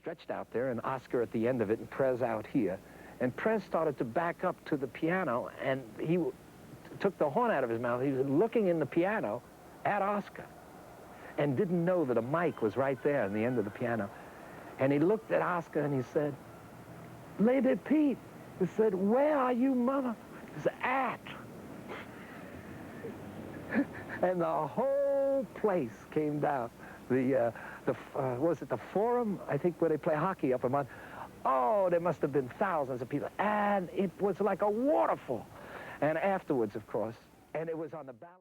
stretched out there, and Oscar at the end of it, and Prez out here. And Prez started to back up to the piano, and he took the horn out of his mouth. He was looking in the piano at Oscar and didn't know that a mic was right there in the end of the piano. And he looked at Oscar and he said, "Lady Pete," he said, "where are you, mother?" He said, "At." And the whole place came down. Was it the Forum, I think, where they play hockey up a month? Oh, there must have been thousands of people. And it was like a waterfall. And afterwards, of course, and it was on the ballot.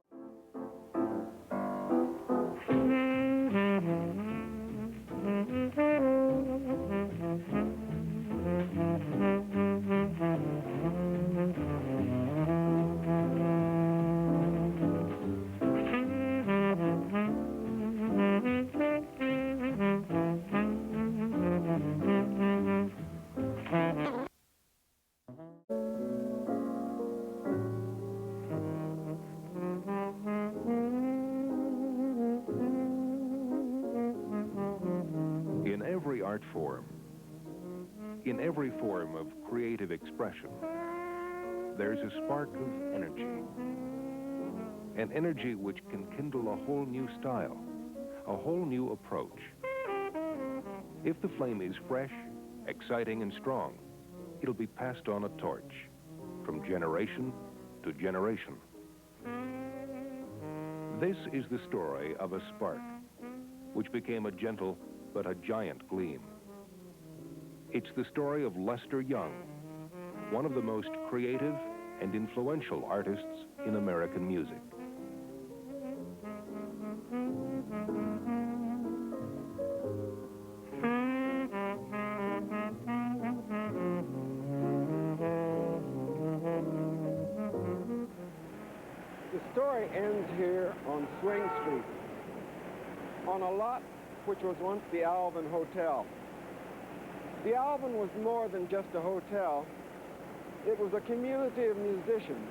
In every art form, in every form of creative expression, there's a spark of energy. An energy which can kindle a whole new style, a whole new approach. If the flame is fresh, exciting, and strong, it'll be passed on a torch from generation to generation. This is the story of a spark, which became a gentle but a giant gleam. It's the story of Lester Young, one of the most creative and influential artists in American music. The story ends here on Swing Street, on a lot which was once the Alvin Hotel. The Alvin was more than just a hotel. It was a community of musicians.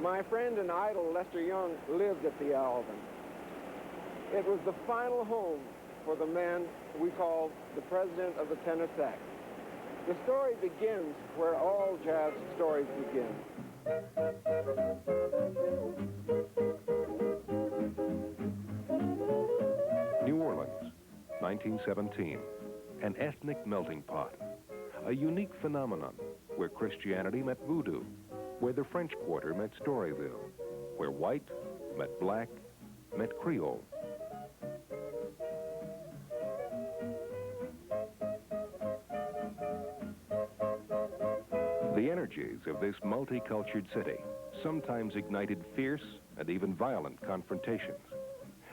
My friend and idol, Lester Young, lived at the Alvin. It was the final home for the man we called the president of the tenor sax. The story begins where all jazz stories begin. New Orleans, 1917, an ethnic melting pot, a unique phenomenon where Christianity met voodoo, where the French Quarter met Storyville, where white met black, met Creole. The energies of this multicultured city sometimes ignited fierce and even violent confrontations.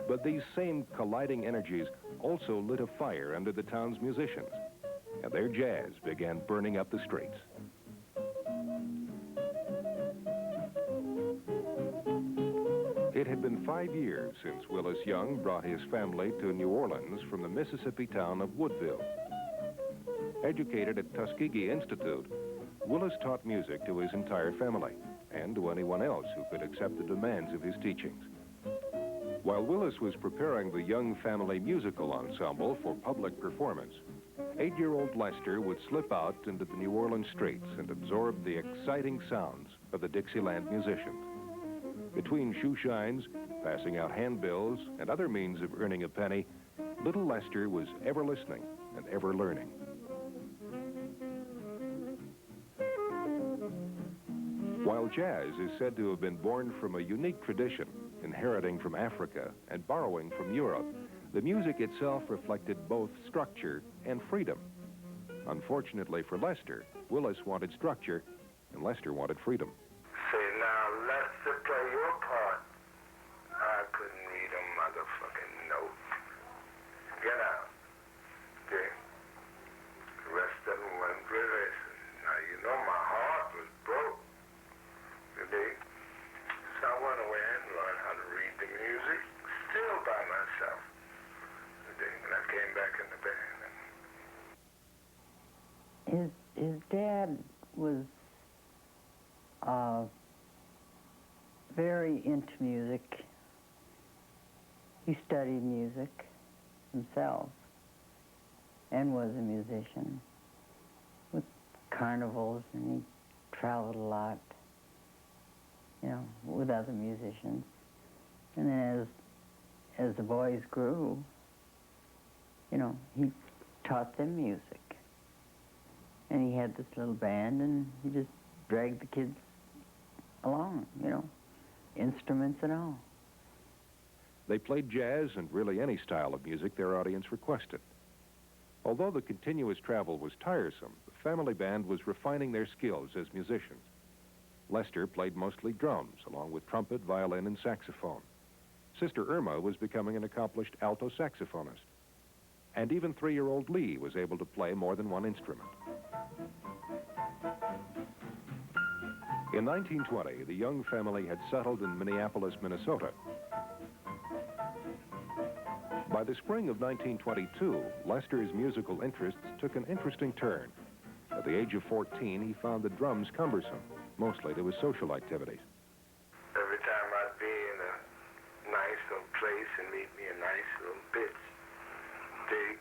But these same colliding energies also lit a fire under the town's musicians, and their jazz began burning up the streets. It had been 5 years since Willis Young brought his family to New Orleans from the Mississippi town of Woodville. Educated at Tuskegee Institute, Willis taught music to his entire family and to anyone else who could accept the demands of his teachings. While Willis was preparing the Young family musical ensemble for public performance, 8-year-old Lester would slip out into the New Orleans streets and absorb the exciting sounds of the Dixieland musicians. Between shoe shines, passing out handbills, and other means of earning a penny, little Lester was ever listening and ever learning. While jazz is said to have been born from a unique tradition, inheriting from Africa and borrowing from Europe, the music itself reflected both structure and freedom. Unfortunately for Lester, Willis wanted structure, and Lester wanted freedom. Say, now, Lester, play your part. I couldn't read a motherfucking note. Get out. Okay? The rest of them went good. Now, you know my heart was broke. Today. So I went away and learned how to read the music, still by myself. Today, when I came back in the band. His dad was very into music. He studied music himself. and was a musician with carnivals, and he traveled a lot, you know, with other musicians. And then as the boys grew, you know, he taught them music. And he had this little band, and he just dragged the kids along, you know, instruments and all. They played jazz and really any style of music their audience requested. Although the continuous travel was tiresome, the family band was refining their skills as musicians. Lester played mostly drums, along with trumpet, violin, and saxophone. Sister Irma was becoming an accomplished alto saxophonist. And even 3-year-old Lee was able to play more than one instrument. In 1920, the Young family had settled in Minneapolis, Minnesota. By the spring of 1922, Lester's musical interests took an interesting turn. At the age of 14, he found the drums cumbersome, mostly to his social activities. Every time I'd be in a nice little place and meet me a nice little bitch, dig,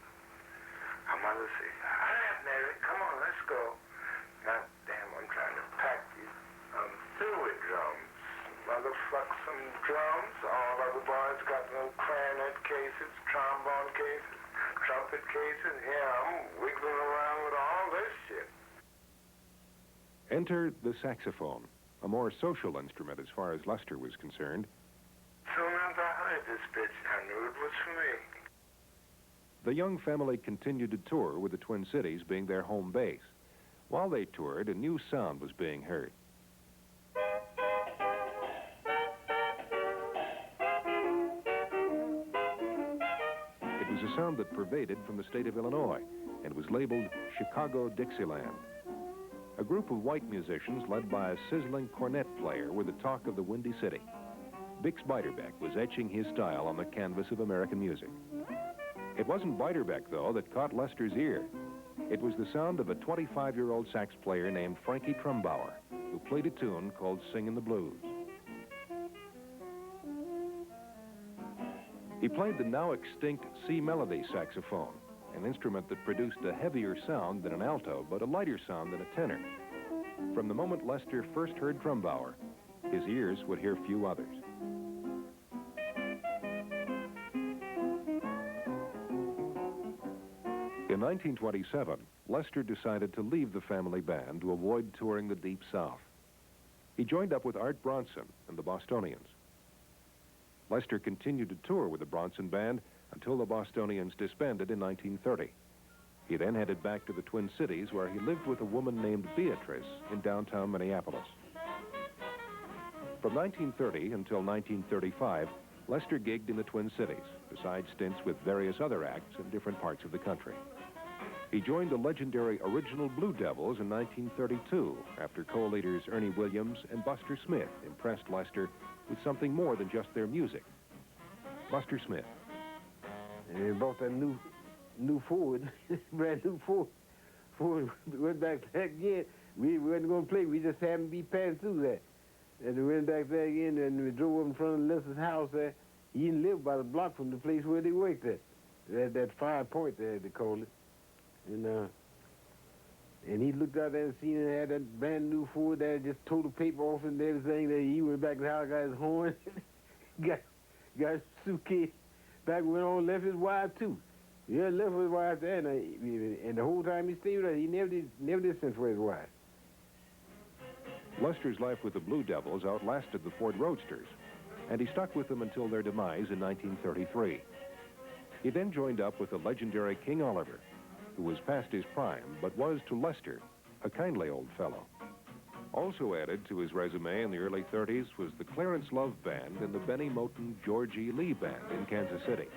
her mother would say, all right, Mary, come on, let's go. God damn, I'm trying to pack you. I'm through with drums. Motherfuck some drums. All other boys got little clarinet cases, trombone cases, trumpet cases. Yeah, I'm wiggling around with all this shit. Enter the saxophone, a more social instrument as far as Lester was concerned. Soon as I heard this bitch, I knew it was for me. The Young family continued to tour, with the Twin Cities being their home base. While they toured, a new sound was being heard. It was a sound that pervaded from the state of Illinois and was labeled Chicago Dixieland. A group of white musicians led by a sizzling cornet player were the talk of the Windy City. Bix Beiderbecke was etching his style on the canvas of American music. It wasn't Beiderbecke, though, that caught Lester's ear. It was the sound of a 25-year-old sax player named Frankie Trumbauer, who played a tune called Singin' the Blues. He played the now extinct C melody saxophone, an instrument that produced a heavier sound than an alto, but a lighter sound than a tenor. From the moment Lester first heard Trumbauer, his ears would hear few others. In 1927, Lester decided to leave the family band to avoid touring the Deep South. He joined up with Art Bronson and the Bostonians. Lester continued to tour with the Bronson Band until the Bostonians disbanded in 1930. He then headed back to the Twin Cities, where he lived with a woman named Beatrice in downtown Minneapolis. From 1930 until 1935, Lester gigged in the Twin Cities, besides stints with various other acts in different parts of the country. He joined the legendary original Blue Devils in 1932, after co-leaders Ernie Williams and Buster Smith impressed Lester with something more than just their music. Buster Smith. And they bought that new Ford, brand new Ford. Ford went back there again. We wasn't going to play. We just happened to be passing through that. And we went back there again, and we drove up in front of Lester's house there. He didn't live about a block from the place where they worked at. That 5 Point there, they called it. And he looked out there and seen it had that brand new Ford there, just tore the paper off and everything. That he went back to the house, got his horn, got his suitcase back, went on, left his wife too. Yeah, left his wife there, and the whole time he stayed with her, he never did send for his wife. Lester's life with the Blue Devils outlasted the Ford Roadsters, and he stuck with them until their demise in 1933. He then joined up with the legendary King Oliver, who was past his prime, but was, to Lester, a kindly old fellow. Also added to his resume in the early 30s was the Clarence Love Band and the Benny Moten George E. Lee Band in Kansas City.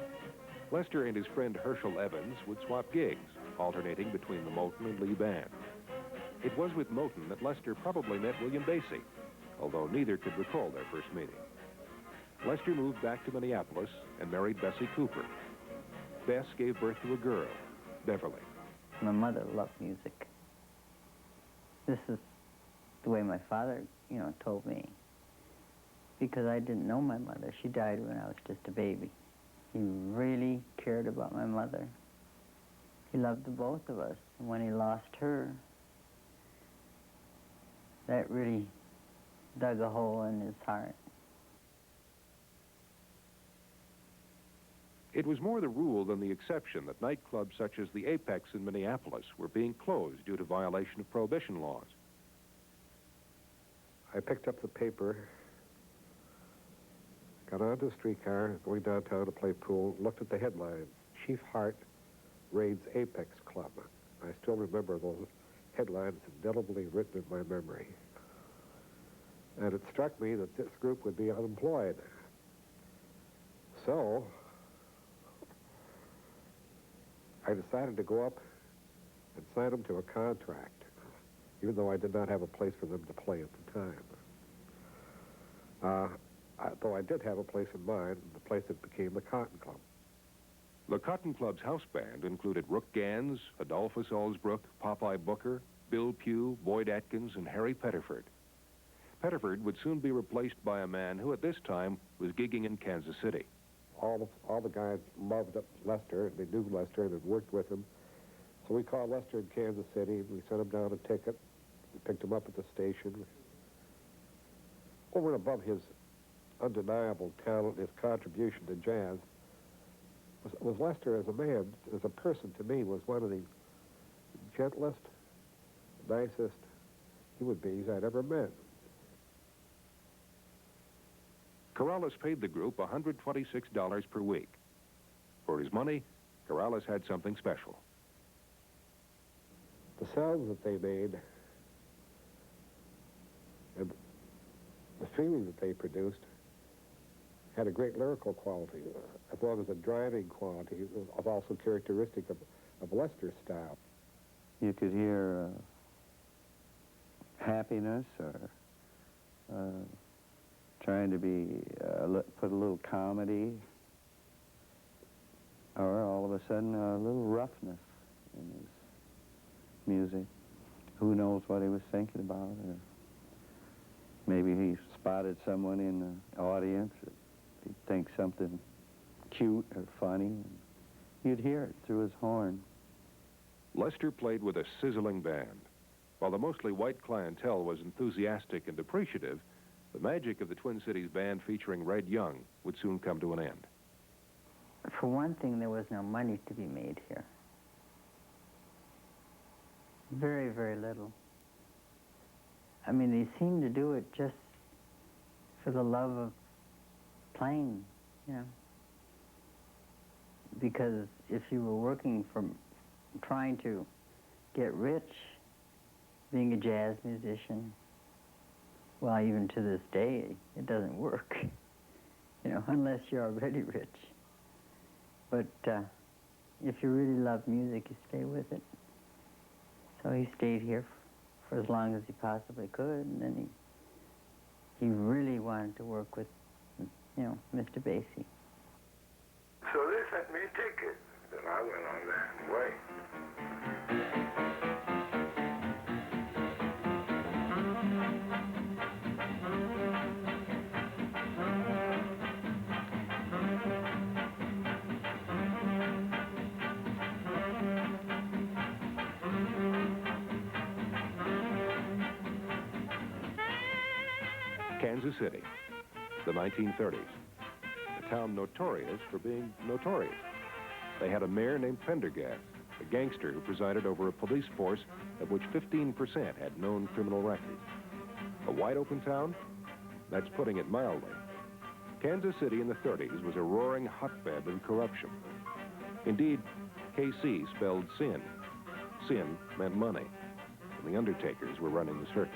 Lester and his friend Herschel Evans would swap gigs, alternating between the Moten and Lee Band. It was with Moten that Lester probably met William Basie, although neither could recall their first meeting. Lester moved back to Minneapolis and married Bessie Cooper. Bess gave birth to a girl, Beverly. My mother loved music. This is the way my father, told me. Because I didn't know my mother. She died when I was just a baby. He really cared about my mother. he loved the both of us. And when he lost her, that really dug a hole in his heart. It was more the rule than the exception that nightclubs such as the Apex in Minneapolis were being closed due to violation of prohibition laws. I picked up the paper, got onto a streetcar, going downtown to play pool, looked at the headline, Chief Hart raids Apex Club. I still remember those headlines indelibly written in my memory. And it struck me that this group would be unemployed. So I decided to go up and sign them to a contract, even though I did not have a place for them to play at the time. Though I did have a place in mind, the place that became the Cotton Club. The Cotton Club's house band included Rook Gans, Adolphus Allsbrook, Popeye Booker, Bill Pugh, Boyd Atkins, and Harry Pettiford. Pettiford would soon be replaced by a man who at this time was gigging in Kansas City. All the guys loved Lester. They knew Lester and had worked with him. So we called Lester in Kansas City. We sent him down a ticket. We picked him up at the station. Over and above his undeniable talent, his contribution to jazz, was Lester as a man, as a person, to me, was one of the gentlest, nicest human beings I'd ever met. Corrales paid the group $126 per week. For his money, Corrales had something special. The sounds that they made and the feeling that they produced had a great lyrical quality, as well as a driving quality that was also characteristic of Lester's style. You could hear happiness or trying to be, put a little comedy, or all of a sudden a little roughness in his music. Who knows what he was thinking about, or maybe he spotted someone in the audience that he'd think something cute or funny, and you'd hear it through his horn. Lester played with a sizzling band. While the mostly white clientele was enthusiastic and appreciative, the magic of the Twin Cities band featuring Red Young would soon come to an end. For one thing, there was no money to be made here. Very, very little. I mean, they seemed to do it just for the love of playing, you know. Because if you were working from trying to get rich, being a jazz musician, well, even to this day, it doesn't work, you know, unless you're already rich. But if you really love music, you stay with it. So he stayed here for as long as he possibly could, and then he really wanted to work with, you know, Mr. Basie. So they sent me a ticket, and I went on that way. Kansas City, the 1930s. A town notorious for being notorious. They had a mayor named Pendergast, a gangster who presided over a police force of which 15% had known criminal records. A wide-open town? That's putting it mildly. Kansas City in the 30s was a roaring hotbed of corruption. Indeed, KC spelled sin. Sin meant money, and the undertakers were running the circus.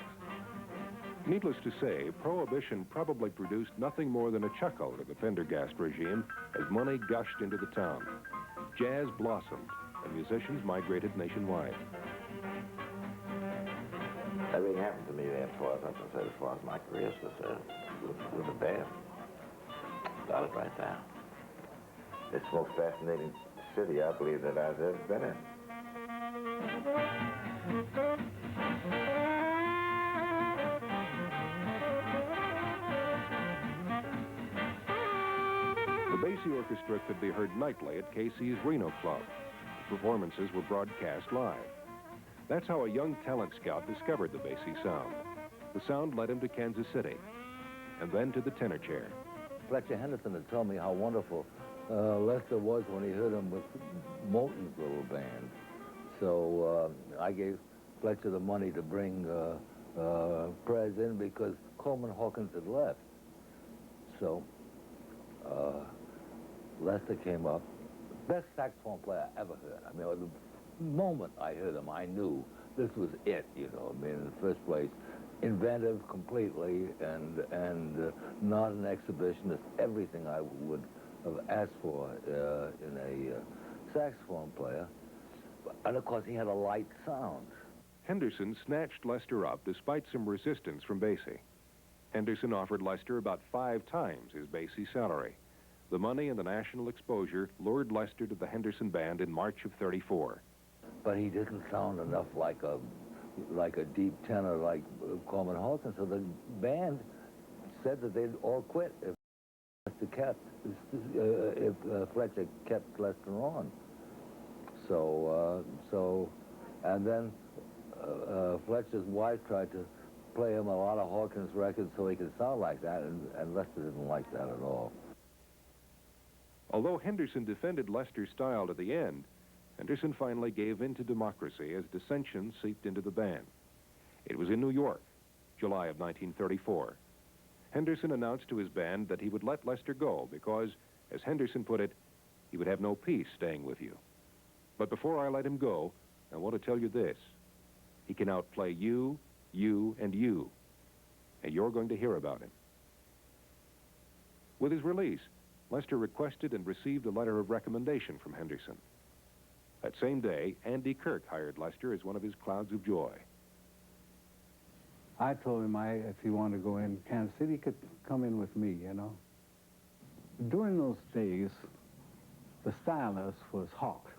Needless to say, Prohibition probably produced nothing more than a chuckle to the Pendergast regime as money gushed into the town. Jazz blossomed, and musicians migrated nationwide. Everything happened to me there as far as my career is concerned, with the band. Started right there. It's the most fascinating city I believe that I've ever been in. The Basie Orchestra could be heard nightly at KC's Reno Club. It performances were broadcast live. That's how a young talent scout discovered the Basie sound. The sound led him to Kansas City, and then to the tenor chair. Fletcher Henderson had told me how wonderful Lester was when he heard him with Moulton's little band. So I gave Fletcher the money to bring Prez in because Coleman Hawkins had left. So Lester came up, best saxophone player I ever heard. I mean, the moment I heard him, I knew this was it, you know. I mean, in the first place, inventive completely and not an exhibitionist, everything I would have asked for in a saxophone player. And of course, he had a light sound. Henderson snatched Lester up despite some resistance from Basie. Henderson offered Lester about 5 times his Basie salary. The money and the national exposure lured Lester to the Henderson Band in March of *34. But he didn't sound enough like a deep tenor like Coleman Hawkins, so the band said that they'd all quit if Fletcher kept Lester on. So and then Fletcher's wife tried to play him a lot of Hawkins records so he could sound like that, and Lester didn't like that at all. Although Henderson defended Lester's style to the end, Henderson finally gave in to democracy as dissension seeped into the band. It was in New York, July of 1934. Henderson announced to his band that he would let Lester go because, as Henderson put it, he would have no peace staying with you. But before I let him go, I want to tell you this. He can outplay you, and you, and you're going to hear about him. With his release, Lester requested and received a letter of recommendation from Henderson. That same day, Andy Kirk hired Lester as one of his clouds of joy. I told him if he wanted to go in Kansas City, he could come in with me, you know. During those days, the stylist was Hawk.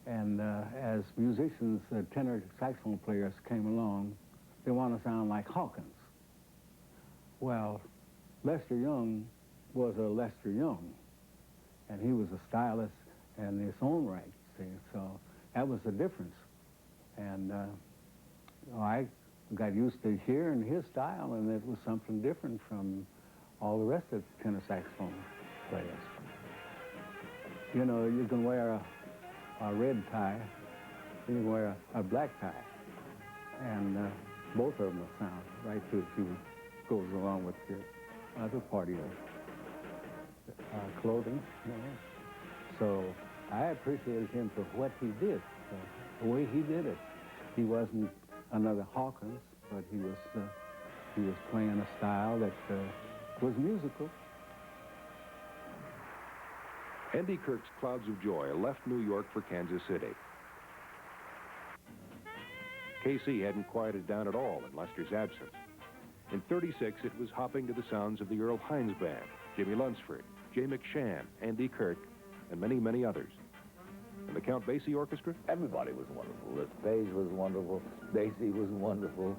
And as musicians, tenor saxophone players came along, they want to sound like Hawkins. Well, Lester Young was a Lester Young, and he was a stylist in his own right, see, so that was the difference. And I got used to hearing his style, and it was something different from all the rest of the tenor saxophone players. You know, you can wear a red tie, you can wear a black tie, and both of them will sound right through if you goes along with your other part of your clothing, you know. So I appreciated him for what he did, the way he did it. He wasn't another Hawkins, but he was playing a style that was musical. Andy Kirk's Clouds of Joy left New York for Kansas City. KC hadn't quieted down at all in Lester's absence. In '36, it was hopping to the sounds of the Earl Hines Band, Jimmy Lunsford, Jay McShann, Andy Kirk, and many, many others. And the Count Basie Orchestra? Everybody was wonderful. Liz Page was wonderful. Basie was wonderful.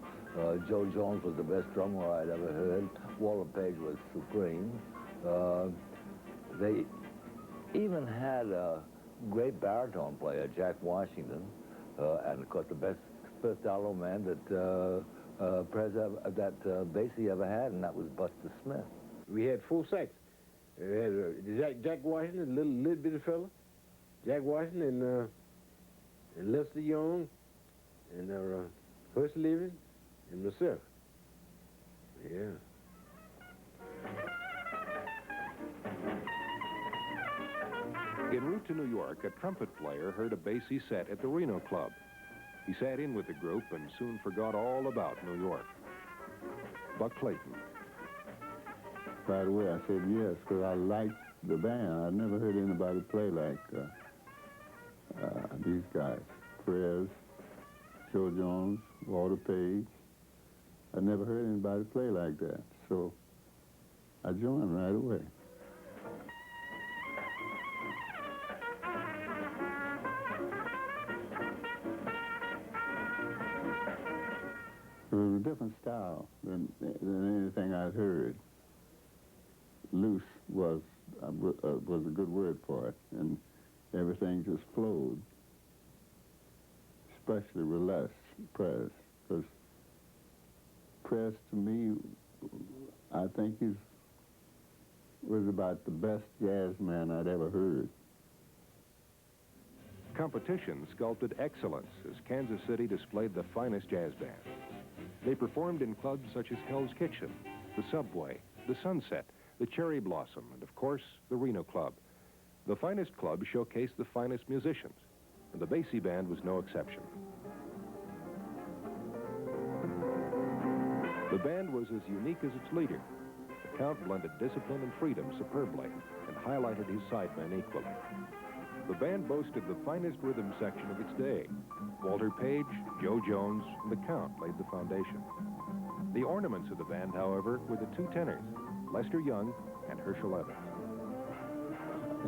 Joe Jones was the best drummer I'd ever heard. Walter Page was supreme. They even had a great baritone player, Jack Washington, and of course the best first alto man that Basie ever had, and that was Buster Smith. We had 4 sax. We had Jack Washington, a little bitty fella. Jack Washington and Lester Young and Hush Living and myself. Yeah. En route to New York, a trumpet player heard a Basie set at the Reno Club. He sat in with the group and soon forgot all about New York. Buck Clayton. Right away, I said yes, because I liked the band. I'd never heard anybody play like these guys. Perez, Joe Jones, Walter Page. I never heard anybody play like that, so I joined right away. It was a different style than anything I'd heard. Loose was a good word for it, and everything just flowed, especially with Les Prez, because Prez, to me, I think was about the best jazz man I'd ever heard. Competition sculpted excellence as Kansas City displayed the finest jazz band. They performed in clubs such as Hell's Kitchen, the Subway, the Sunset, the Cherry Blossom, and of course, the Reno Club. The finest clubs showcased the finest musicians, and the Basie Band was no exception. The band was as unique as its leader. The Count blended discipline and freedom superbly and highlighted his sidemen equally. The band boasted the finest rhythm section of its day. Walter Page, Joe Jones, and the Count laid the foundation. The ornaments of the band, however, were the two tenors, Lester Young and Herschel Evans.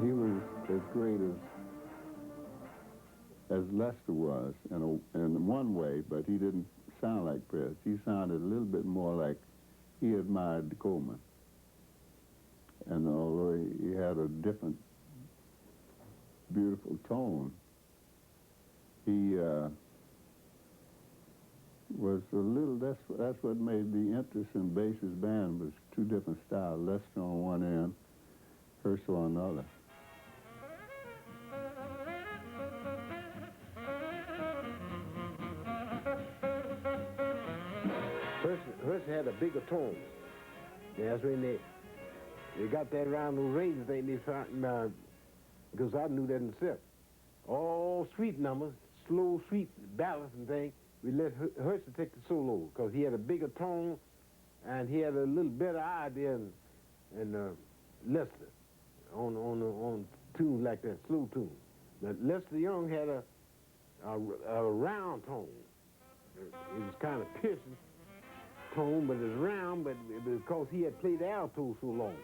He was as great as Lester was in one way, but he didn't sound like Prez. He sounded a little bit more like he admired Coleman. And although he had a different, beautiful tone, he was a little, that's what made the interest in Basie's band, was two different styles, Lester on one end, Herschel on the other. Herschel had a bigger tone. That's when they got that around those ranges thing, they found, because I knew that myself. All sweet numbers, slow, sweet ballads and things, we let Herschel take the solo, because he had a bigger tone, and he had a little better idea than Lester on tunes like that, slow tunes. But Lester Young had a round tone. It was kind of piercing tone, but it was round, but because he had played alto so long.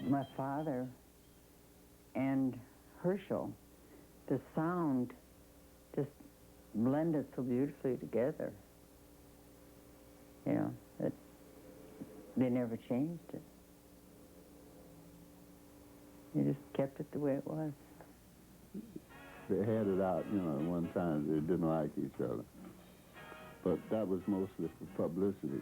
My father and Herschel, the sound just blended so beautifully together. You know, that they never changed it. They just kept it the way it was. They had it out, you know, at one time they didn't like each other. But that was mostly for publicity.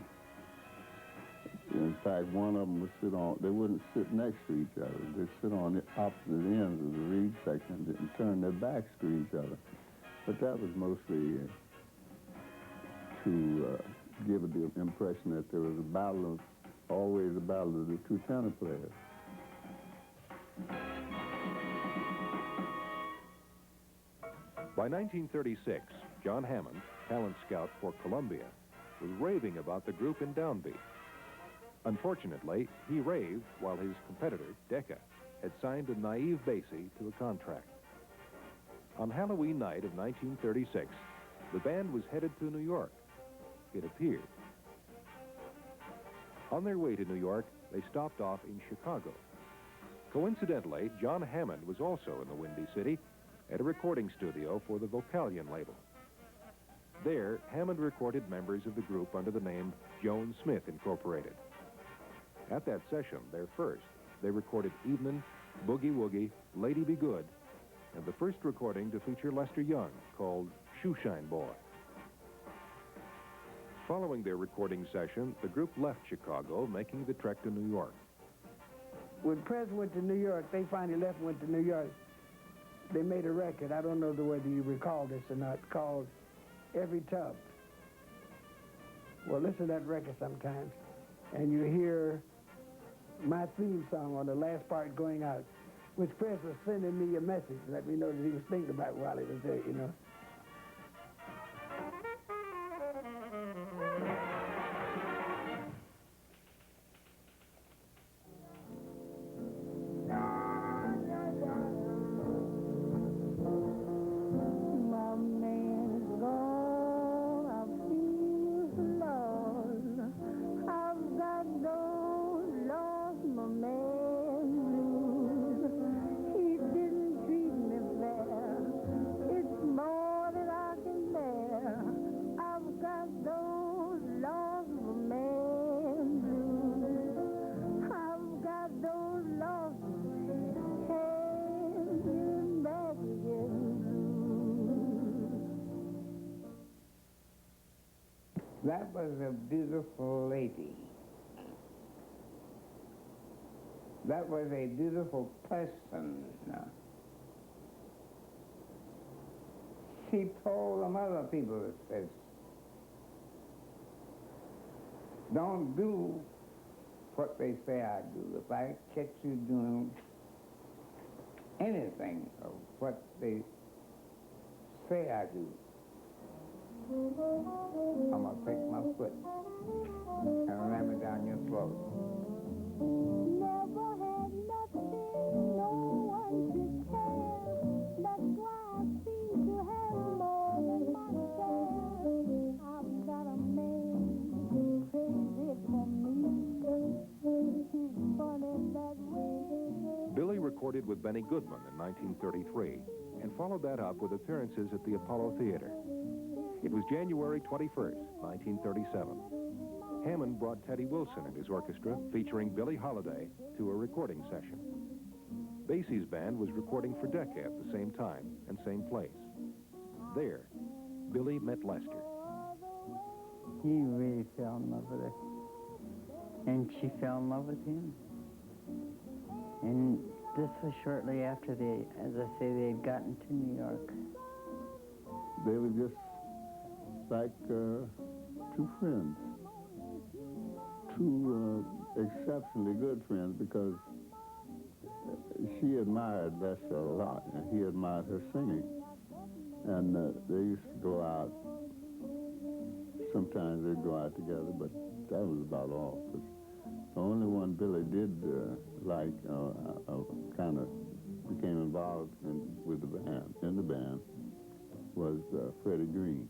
In fact, one of them would sit on, they wouldn't sit next to each other. They'd sit on the opposite ends of the reed section and turn their backs to each other. But that was mostly to give the impression that there was a battle of, always a battle of the two tenor players. By 1936, John Hammond, talent scout for Columbia, was raving about the group in downbeat. Unfortunately, he raved while his competitor, Decca, had signed a naive Basie to a contract. On Halloween night of 1936, the band was headed to New York. It appeared. On their way to New York, they stopped off in Chicago. Coincidentally, John Hammond was also in the Windy City at a recording studio for the Vocalion label. There, Hammond recorded members of the group under the name Joan Smith Incorporated. At that session, their first, they recorded Evenin', Boogie Woogie, Lady Be Good, and the first recording to feature Lester Young, called Shoeshine Boy. Following their recording session, the group left Chicago, making the trek to New York. When Prez went to New York, they finally left and went to New York. They made a record, I don't know whether you recall this or not, called Every Tub. Well, listen to that record sometimes, and you hear my theme song on the last part going out, which Prez was sending me a message, let me know that he was thinking about while he was there, you know. More That was a beautiful lady. That was a beautiful person. She told them other people that says, don't do what they say I do. If I catch you doing anything of what they say I do, I'm gonna take my foot and ram it down your throat. Never had nothing, no one to care. That's why I seem to have more than my share. I've got a man crazy for me. He's funny that way. Billy recorded with Benny Goodman in 1933 and followed that up with appearances at the Apollo Theater. It was January 21st, 1937. Hammond brought Teddy Wilson and his orchestra, featuring Billie Holiday, to a recording session. Basie's band was recording for Decca at the same time and same place. There, Billy met Lester. He really fell in love with her. And she fell in love with him. And this was shortly after they, as I say, they had gotten to New York. They were just like two friends. Two exceptionally good friends, because she admired Lester a lot, and he admired her singing. And they used to go out. Sometimes they'd go out together, but that was about all. But the only one Billy did like, kind of became involved with the band, in the band, was Freddie Green.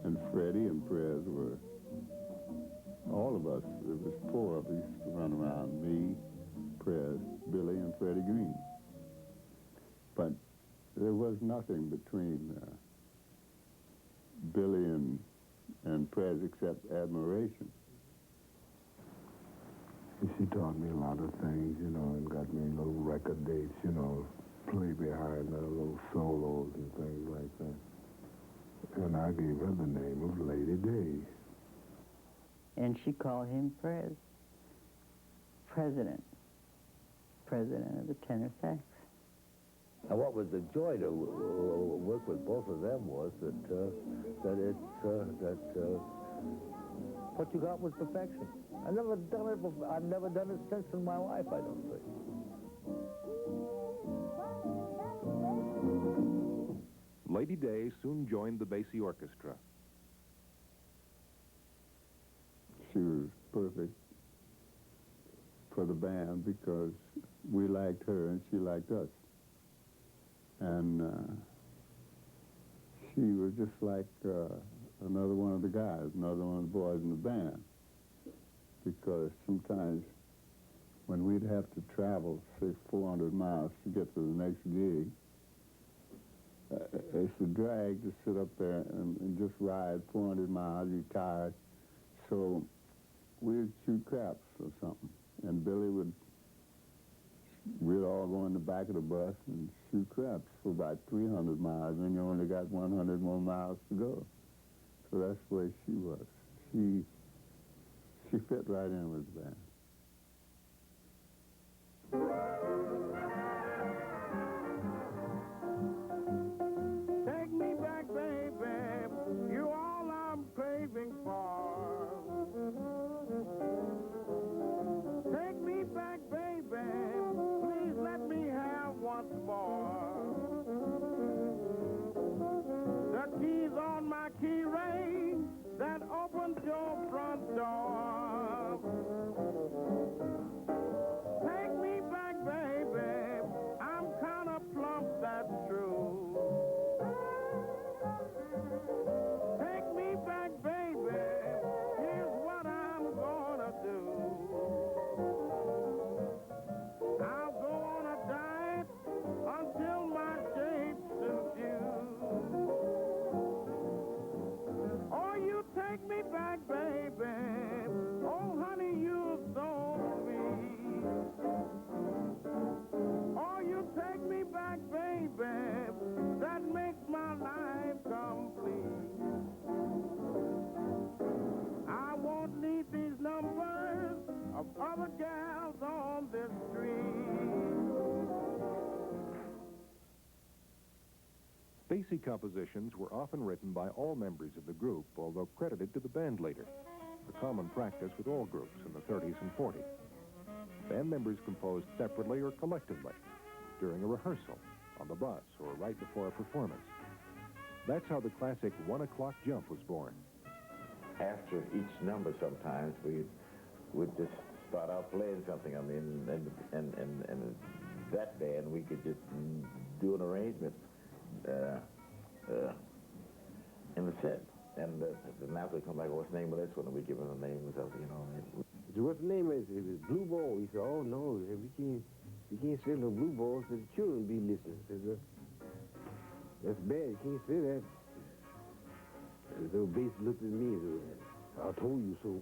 And Freddie and Prez were, all of us, there was four of us used to run around, me, Prez, Billy, and Freddie Green. But there was nothing between Billy and Prez except admiration. She taught me a lot of things, you know, and got me little record dates, you know, play behind her, little solos and things like that. And I gave her the name of Lady Day. And she called him President of the tenor sax. And what was the joy to work with both of them was that what you got was perfection. I've never done it before. I've never done it since in my life, I don't think. Lady Day soon joined the Basie Orchestra. She was perfect for the band because we liked her and she liked us. And she was just like another one of the guys, another one of the boys in the band. Because sometimes when we'd have to travel, say, 400 miles to get to the next gig, it's a drag to sit up there and just ride 400 miles. You're tired. So we'd shoot craps or something. And Billy we'd all go in the back of the bus and shoot craps for about 300 miles, and you only got 100 more miles to go. So that's the way she was. She fit right in with the band. Take me back, baby, you're all I'm craving for. Take me back, baby, please let me have once more. The keys on my key ring that opens your front door. Take me back, other gals on this street. Basie compositions were often written by all members of the group, although credited to the band leader, a common practice with all groups in the 30s and 40s. Band members composed separately or collectively, during a rehearsal, on the bus, or right before a performance. That's how the classic 1 o'clock jump was born. After each number, sometimes we would just start out playing something. I mean, and that band, we could just do an arrangement in the set. And the announcer would come back, what's the name of this one? And we'd give him the name and stuff, you know. So what's the name of it? It was Blue Ball. He said, oh, no, we can't sell no blue balls so the children be listening. I said, that's bad. You can't say that. And so bass looked at me and said, I told you so.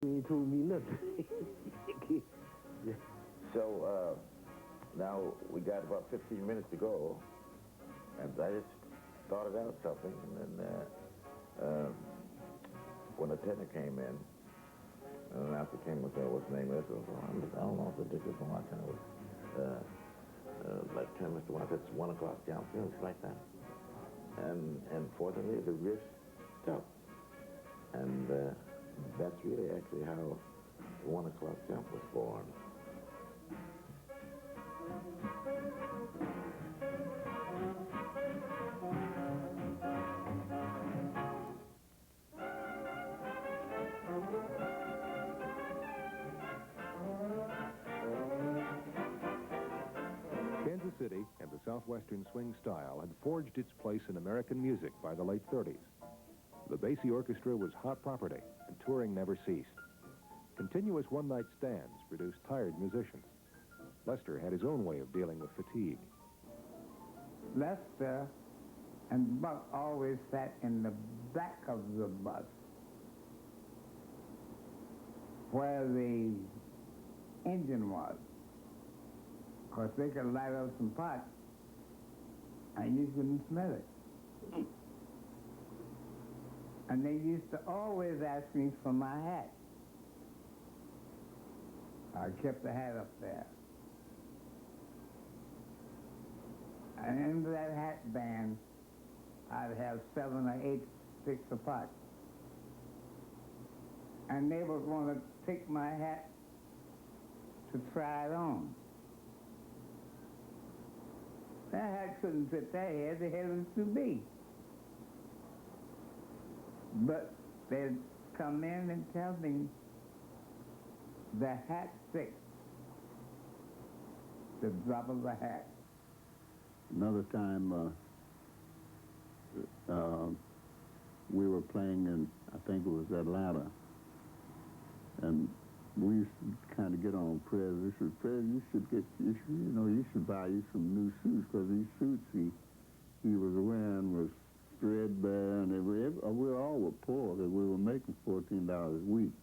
He ain't told me nothing. So now we got about 15 minutes to go, and I just started out something, and then when the tenor came in, and the announcer came and said, what's the name of this? I don't know if it was one tenor was. Like 10 Mr. White, it's 1 o'clock jump, you know, it's like that. And fortunately, the riff stuck. And that's really actually how the 1 o'clock jump was born. Kansas City and the Southwestern swing style had forged its place in American music by the late 30s. The Basie Orchestra was hot property, and touring never ceased. Continuous one-night stands produced tired musicians. Lester had his own way of dealing with fatigue. Lester and Buck always sat in the back of the bus where the engine was. Of course, they could light up some pots, and you couldn't smell it. And they used to always ask me for my hat. I kept the hat up there. And in that hat band, I'd have 7 or 8 sticks of pot. And they would want to take my hat to try it on. That hat couldn't fit their head, the head was too big. But they'd come in and tell me the hat fixed, the drop of the hat. Another time, we were playing in, I think it was Atlanta, and we used to kind of get on Prez. We said, Prez, you should buy you some new suits, because these suits he was wearing was threadbare, and we all were poor, because we were making $14 a week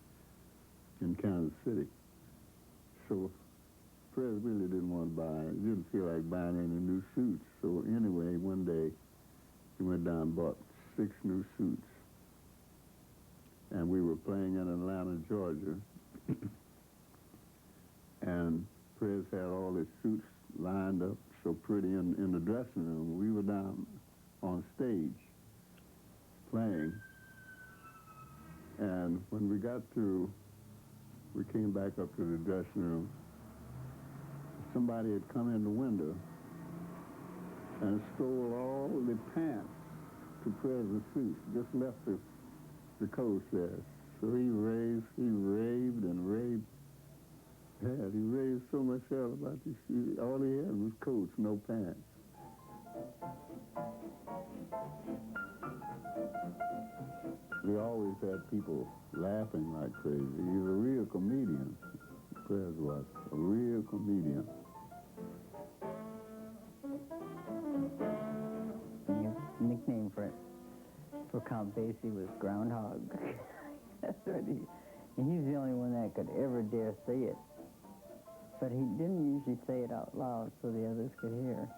in Kansas City. So Prez really didn't feel like buying any new suits. So anyway, one day he went down and bought 6 new suits. And we were playing in Atlanta, Georgia. And Prez had all his suits lined up so pretty in the dressing room. We were down on stage playing. And when we got through, we came back up to the dressing room. Somebody had come in the window and stole all the pants to Prez's suits, just left the coats there. So he raved and raved. Yeah, he raved so much hell about these shoes. All he had was coats, no pants. We always had people laughing like crazy. He was a real comedian. Prez was a real comedian. His nickname for Count Basie was Groundhog. That's what and he's the only one that could ever dare say it. But he didn't usually say it out loud so the others could hear.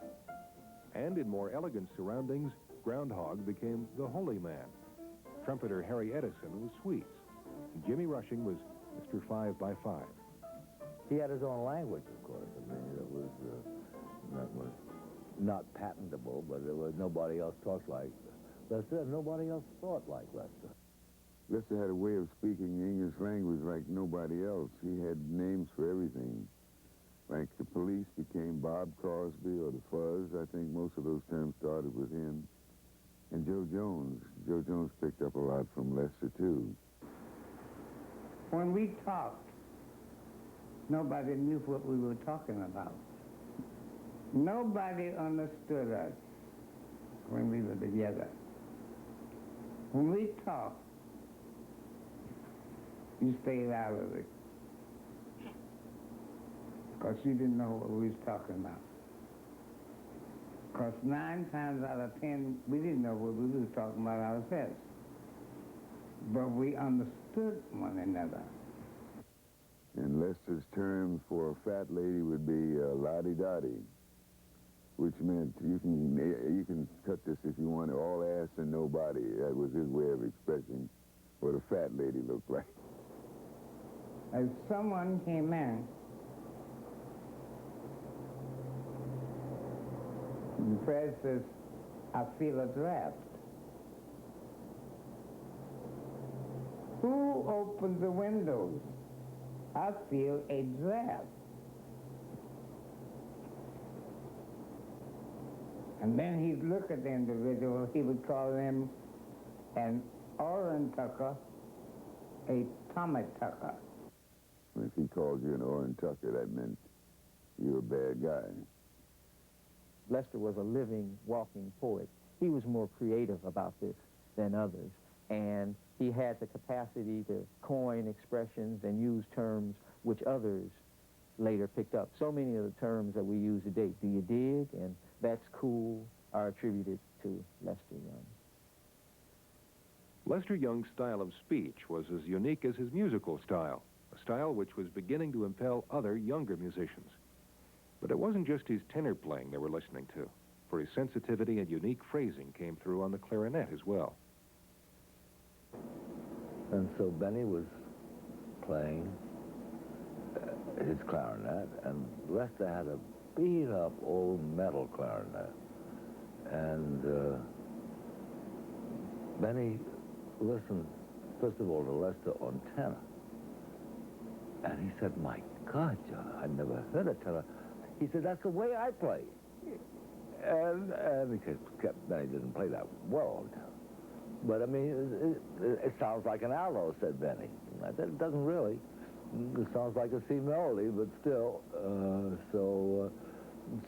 And in more elegant surroundings, Groundhog became the holy man. Trumpeter Harry Edison was Sweets, and Jimmy Rushing was Mr. 5x5. He had his own language, of course. I mean, that was not patentable, but there was nobody else talked like Lester, and nobody else thought like Lester. Lester had a way of speaking the English language like nobody else. He had names for everything. Like the police became Bob Crosby or the Fuzz. I think most of those terms started with him. And Joe Jones. Joe Jones picked up a lot from Lester, too. When we talked, nobody knew what we were talking about. Nobody understood us when we were together. When we talked, you stayed out of it, because you didn't know what we was talking about. Because 9 times out of 10, we didn't know what we was talking about ourselves. But we understood one another. And Lester's term for a fat lady would be lottie-dottie, which meant you can cut this if you want, all ass and no body. That was his way of expressing what a fat lady looked like. If someone came in, the Fred says, I feel a draft. Who opened the windows? I feel a draft. And then he'd look at the individual, he would call them an orange tucker, a Tommy tucker. If he called you an orange tucker, that meant you were a bad guy. Lester was a living, walking poet. He was more creative about this than others, and he had the capacity to coin expressions and use terms which others later picked up. So many of the terms that we use today, do you dig, and that's cool, are attributed to Lester Young. Lester Young's style of speech was as unique as his musical style, a style which was beginning to impel other younger musicians. But it wasn't just his tenor playing they were listening to, for his sensitivity and unique phrasing came through on the clarinet as well. And so Benny was playing his clarinet, and Lester had a beat-up old metal clarinet. And Benny listened, first of all, to Lester on tenor. And he said, my God, John, I'd never heard a tenor. He said, that's the way I play. And because Benny didn't play that well on tenor. But, I mean, it sounds like an alto, said Benny. It doesn't really. It sounds like a C melody, but still.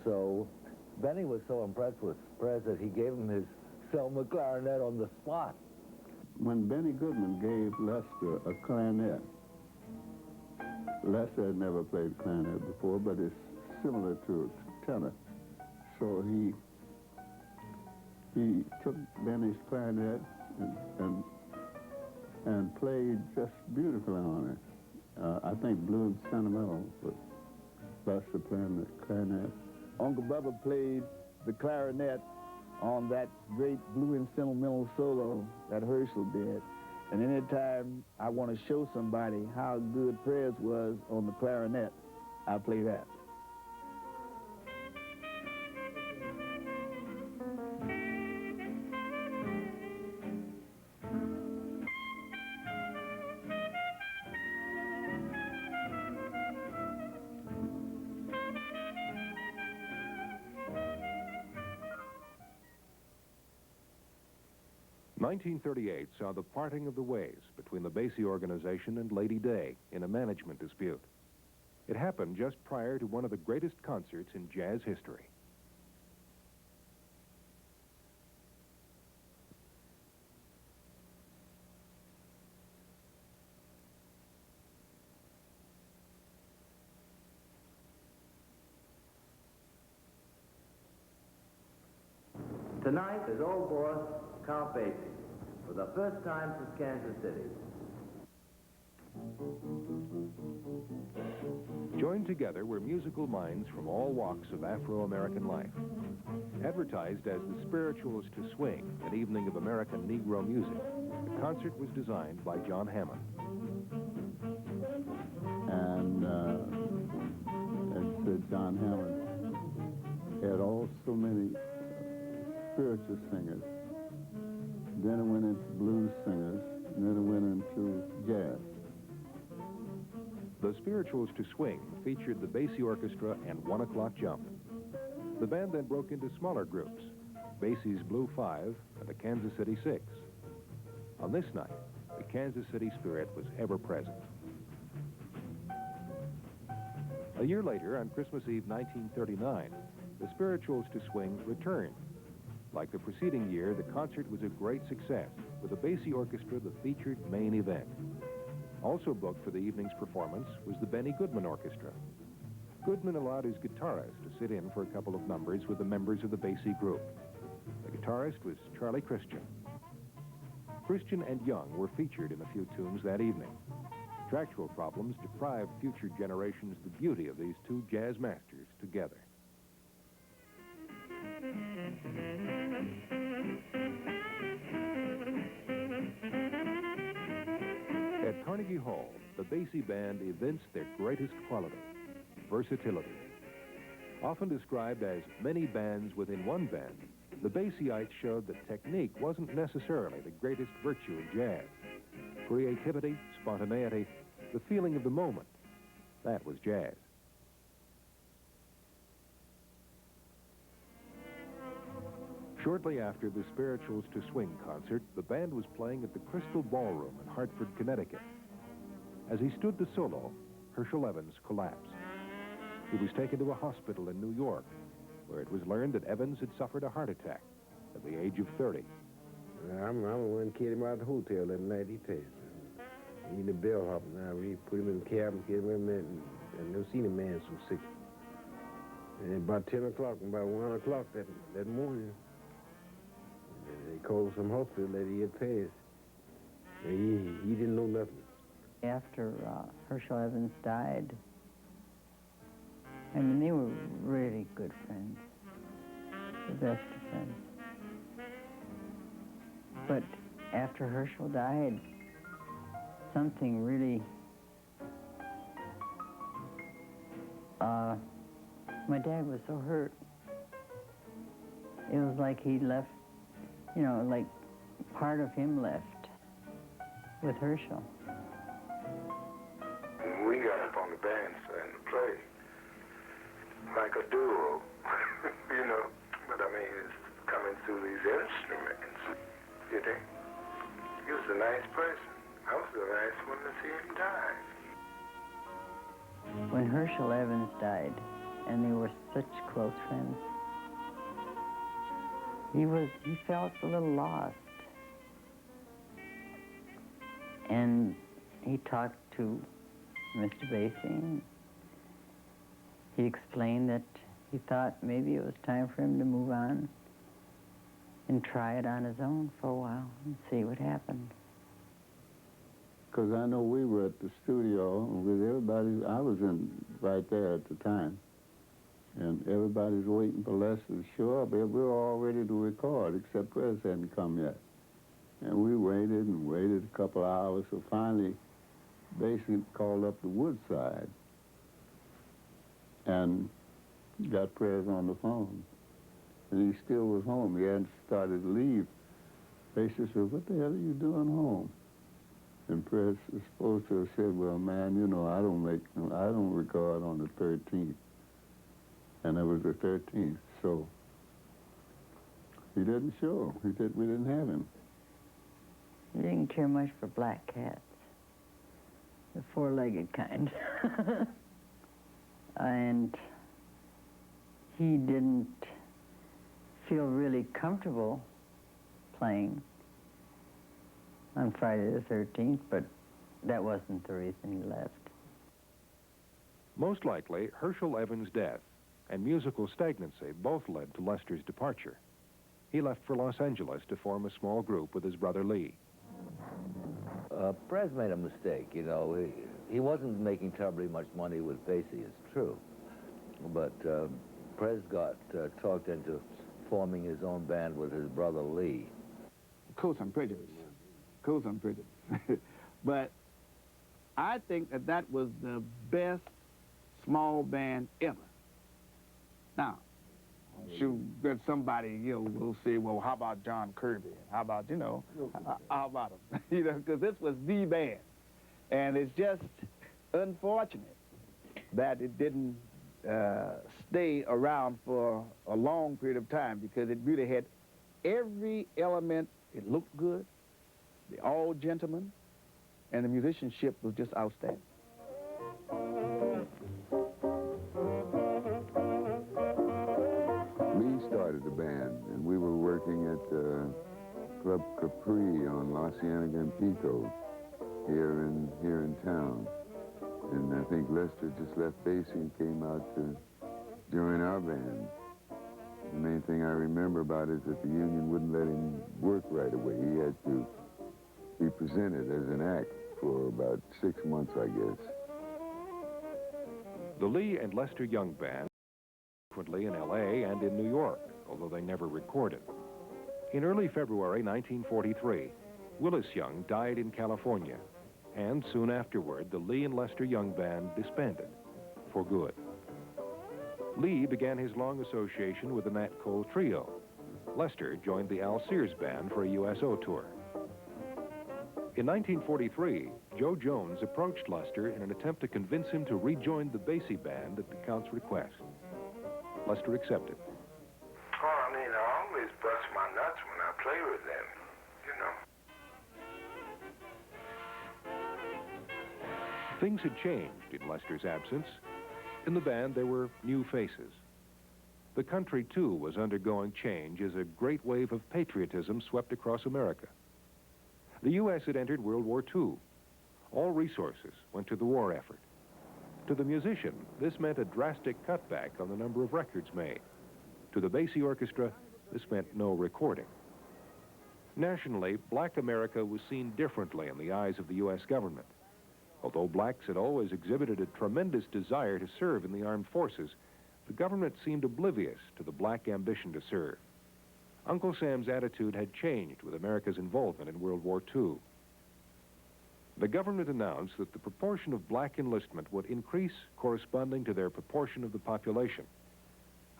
So Benny was so impressed with Prez that he gave him his Selma clarinet on the spot. When Benny Goodman gave Lester a clarinet, Lester had never played clarinet before, but it's similar to tenor. So he took Benny's clarinet and played just beautifully on it. I think Blue and Sentimental, but Lester playing the clarinet. Uncle Bubba played the clarinet on that great Blue and Sentimental solo that Herschel did. And anytime I want to show somebody how good Prez was on the clarinet, I play that. "1938 saw the parting of the ways between the Basie organization and Lady Day in a management dispute. It happened just prior to one of the greatest concerts in jazz history. Tonight is old boss Count Basie for the first time since Kansas City. Joined together were musical minds from all walks of Afro-American life. Advertised as the Spirituals to Swing, an evening of American Negro music, the concert was designed by John Hammond. John Hammond had so many spiritual singers. Then it went into blues singers, and then it went into jazz. The Spirituals to Swing featured the Basie Orchestra and 1 O'Clock Jump. The band then broke into smaller groups, Basie's Blue Five and the Kansas City Six. On this night, the Kansas City spirit was ever present. A year later, on Christmas Eve 1939, the Spirituals to Swing returned. Like the preceding year, the concert was a great success, with the Basie Orchestra the featured main event. Also booked for the evening's performance was the Benny Goodman Orchestra. Goodman allowed his guitarist to sit in for a couple of numbers with the members of the Basie group. The guitarist was Charlie Christian. Christian and Young were featured in a few tunes that evening. Contractual problems deprived future generations the beauty of these two jazz masters together. At Carnegie Hall, the Basie Band evinced their greatest quality, versatility. Often described as many bands within one band, the Basieites showed that technique wasn't necessarily the greatest virtue of jazz. Creativity, spontaneity, the feeling of the moment, that was jazz. Shortly after the Spirituals to Swing concert, the band was playing at the Crystal Ballroom in Hartford, Connecticut. As he stood to solo, Herschel Evans collapsed. He was taken to a hospital in New York, where it was learned that Evans had suffered a heart attack at the age of 30. I'm the one carried him out of the hotel that night he passed. He need a bellhop now. We put him in the cab and carried him in, and never seen a man so sick. And about 10 o'clock, about 1 o'clock that morning, they called from hospital that he had passed. And he didn't know nothing. After Herschel Evans died, I mean, they were really good friends, the best of friends. But after Herschel died, something really, my dad was so hurt. It was like he left, you know, like part of him left with Herschel. We got up on the bandstand to play like a duo, you know. But I mean, it's coming through these instruments, you think? He was a nice person. I was the last one to see him die. When Herschel Evans died, and they were such close friends, he felt a little lost. And he talked to Mr. Basie. He explained that he thought maybe it was time for him to move on and try it on his own for a while and see what happened. Because I know we were at the studio with everybody. I was right there at the time. And everybody's waiting for Lester to show up. We were all ready to record, except Press hadn't come yet. And we waited and waited a couple of hours, so finally, Basie called up the Woodside and got Press on the phone. And he still was home. He hadn't started to leave. Basie said, "What the hell are you doing home?" And Press was supposed to have said, "Well, man, you know, I don't record on the 13th. And it was the 13th, so he didn't show. We didn't have him. He didn't care much for black cats, the four-legged kind. And he didn't feel really comfortable playing on Friday the 13th, but that wasn't the reason he left. Most likely, Herschel Evans' death and musical stagnancy both led to Lester's departure. He left for Los Angeles to form a small group with his brother Lee. Prez made a mistake, you know. He wasn't making terribly much money with Basie, it's true. But Prez got talked into forming his own band with his brother Lee. Of course I'm prejudiced. Of course I'm prejudiced. But I think that was the best small band ever. Now, shoot, that somebody, will say, well, how about John Kirby? How about, how about him? Because this was the band. And it's just unfortunate that it didn't stay around for a long period of time, because it really had every element. It looked good, the all gentlemen, and the musicianship was just outstanding. Lee started the band, and we were working at Club Capri on La Cienega and Pico here in town. And I think Lester just left Basie and came out to join our band. The main thing I remember about it is that the union wouldn't let him work right away. He had to be presented as an act for about 6 months, I guess. The Lee and Lester Young Band frequently in L.A. and in New York, although they never recorded. In early February 1943, Willis Young died in California, and soon afterward, the Lee and Lester Young Band disbanded for good. Lee began his long association with the Nat Cole Trio. Lester joined the Al Sears Band for a USO tour. In 1943, Joe Jones approached Lester in an attempt to convince him to rejoin the Basie Band at the Count's request. Lester accepted. Oh, I mean, I always bust my nuts when I play with them, Things had changed in Lester's absence. In the band, there were new faces. The country, too, was undergoing change as a great wave of patriotism swept across America. The U.S. had entered World War II. All resources went to the war effort. To the musician, this meant a drastic cutback on the number of records made. To the Basie Orchestra, this meant no recording. Nationally, black America was seen differently in the eyes of the U.S. government. Although blacks had always exhibited a tremendous desire to serve in the armed forces, the government seemed oblivious to the black ambition to serve. Uncle Sam's attitude had changed with America's involvement in World War II. The government announced that the proportion of black enlistment would increase corresponding to their proportion of the population.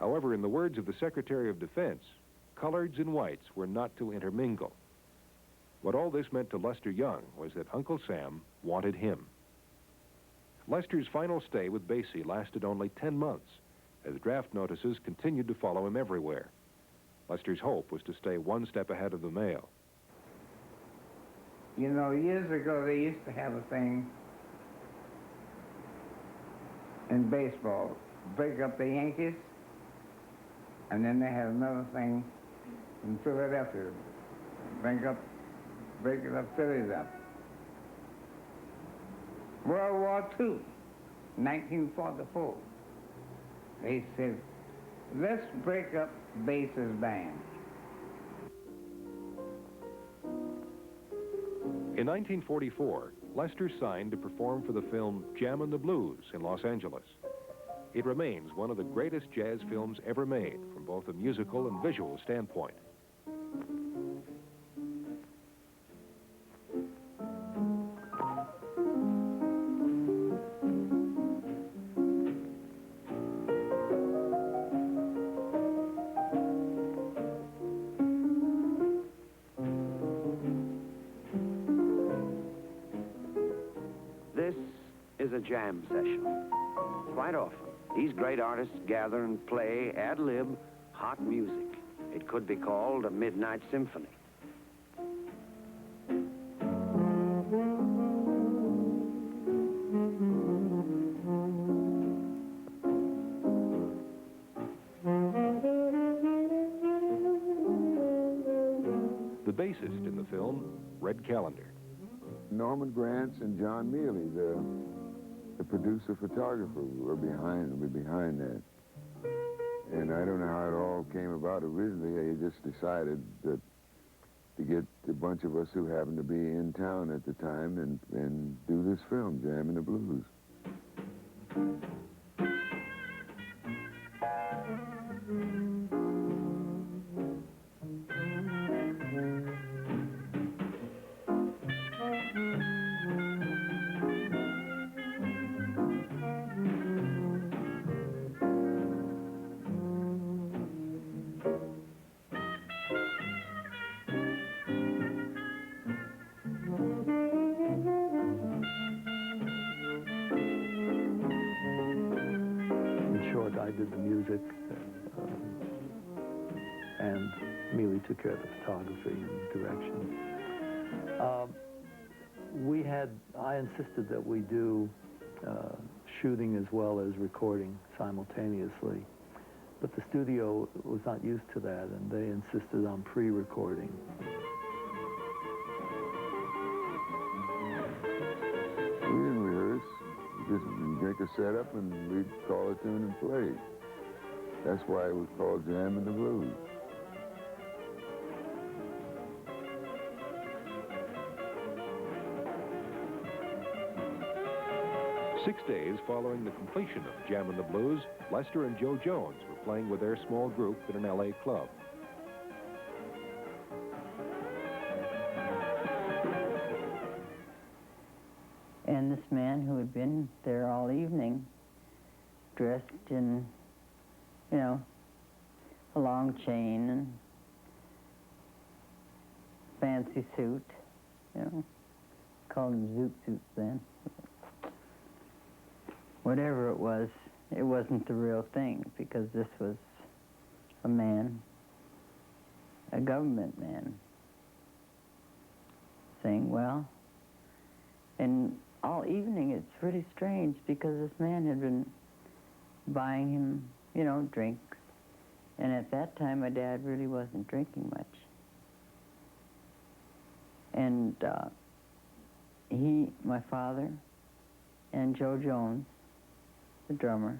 However, in the words of the Secretary of Defense, coloreds and whites were not to intermingle. What all this meant to Lester Young was that Uncle Sam wanted him. Lester's final stay with Basie lasted only 10 months, as draft notices continued to follow him everywhere. Lester's hope was to stay one step ahead of the mail. Years ago they used to have a thing in baseball, break up the Yankees, and then they had another thing in Philadelphia, break it up, Phillies up. World War II, 1944. They said, let's break up Basie's band. In 1944, Lester signed to perform for the film Jammin' the Blues in Los Angeles. It remains one of the greatest jazz films ever made from both a musical and visual standpoint. This is a jam session. Quite often, these great artists gather and play ad-lib hot music. It could be called a midnight symphony. The bassist in the film, Red Callender. Norman Granz and John Mealy, the producer-photographer, were behind that. And I don't know how it all came about originally. They just decided that to get a bunch of us who happened to be in town at the time and do this film, Jammin' the Blues. I did the music, and Mealy took care of the photography and direction. I insisted that we do shooting as well as recording simultaneously, but the studio was not used to that, and they insisted on pre-recording. We didn't rehearse. We just make a setup and we'd call a tune and play. That's why it was called Jam and the Blues. Six days following the completion of Jammin' the Blues, Lester and Joe Jones were playing with their small group at an L.A. club. And this man who had been there all evening, dressed in, you know, a long chain and fancy suit, you know, called them zoot suits then. Whatever it wasn't the real thing, because this was a man, a government man, saying, well, and all evening it's pretty strange because this man had been buying him, you know, drinks. And at that time, my dad really wasn't drinking much. And my father, and Joe Jones, the drummer,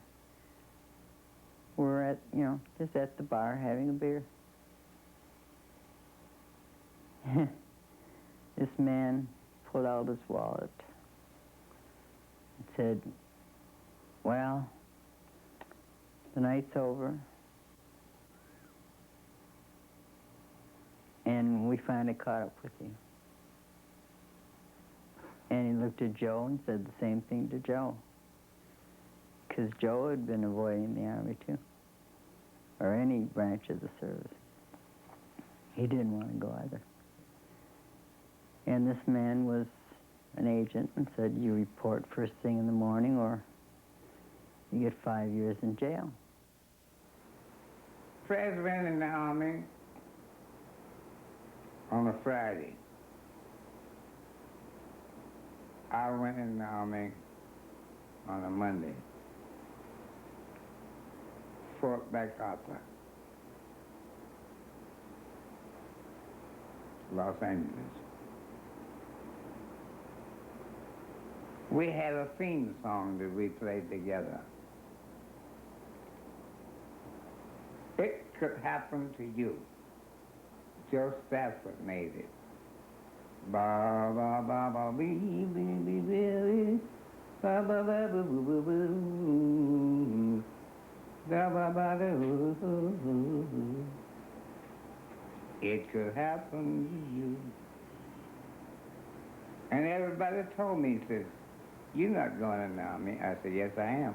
were at, you know, just at the bar having a beer. This man pulled out his wallet and said, well, the night's over, and we finally caught up with you. And he looked at Joe and said the same thing to Joe, because Joe had been avoiding the Army too, or any branch of the service. He didn't want to go either. And this man was an agent and said, you report first thing in the morning or you get 5 years in jail. Fred's been in the Army on a Friday. I went in the Army on a Monday. Fort MacArthur, Los Angeles. We had a theme song that we played together. It Could Happen to You. Joe Stafford made it. Ba ba ba ba bee bee bee bee ba ba ba boo boo boo boo da ba ba do. It could happen to you. And everybody told me, says, you're not going in the Army. I said, yes, I am.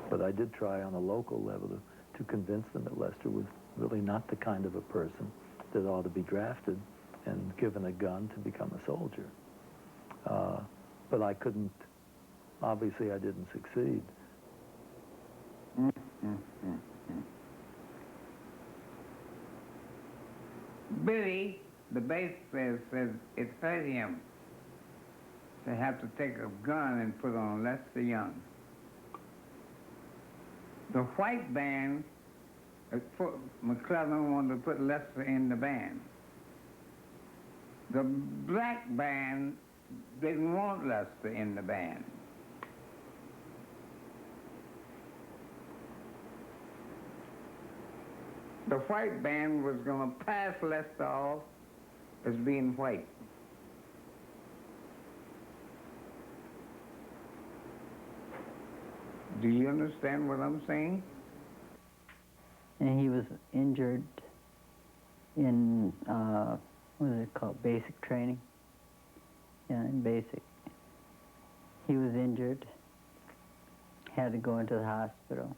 But I did try on a local level to convince them that Lester was really not the kind of a person that ought to be drafted and given a gun to become a soldier. But I couldn't, obviously I didn't succeed. Billy, the bass player, says it hurt him to have to take a gun and put on Lester Young. The white band, McClellan wanted to put Lester in the band. The black band didn't want Lester in the band. The white band was going to pass Lester off as being white. Do you understand what I'm saying? And he was injured in, what is it called, basic training? Yeah, in basic. He was injured, had to go into the hospital.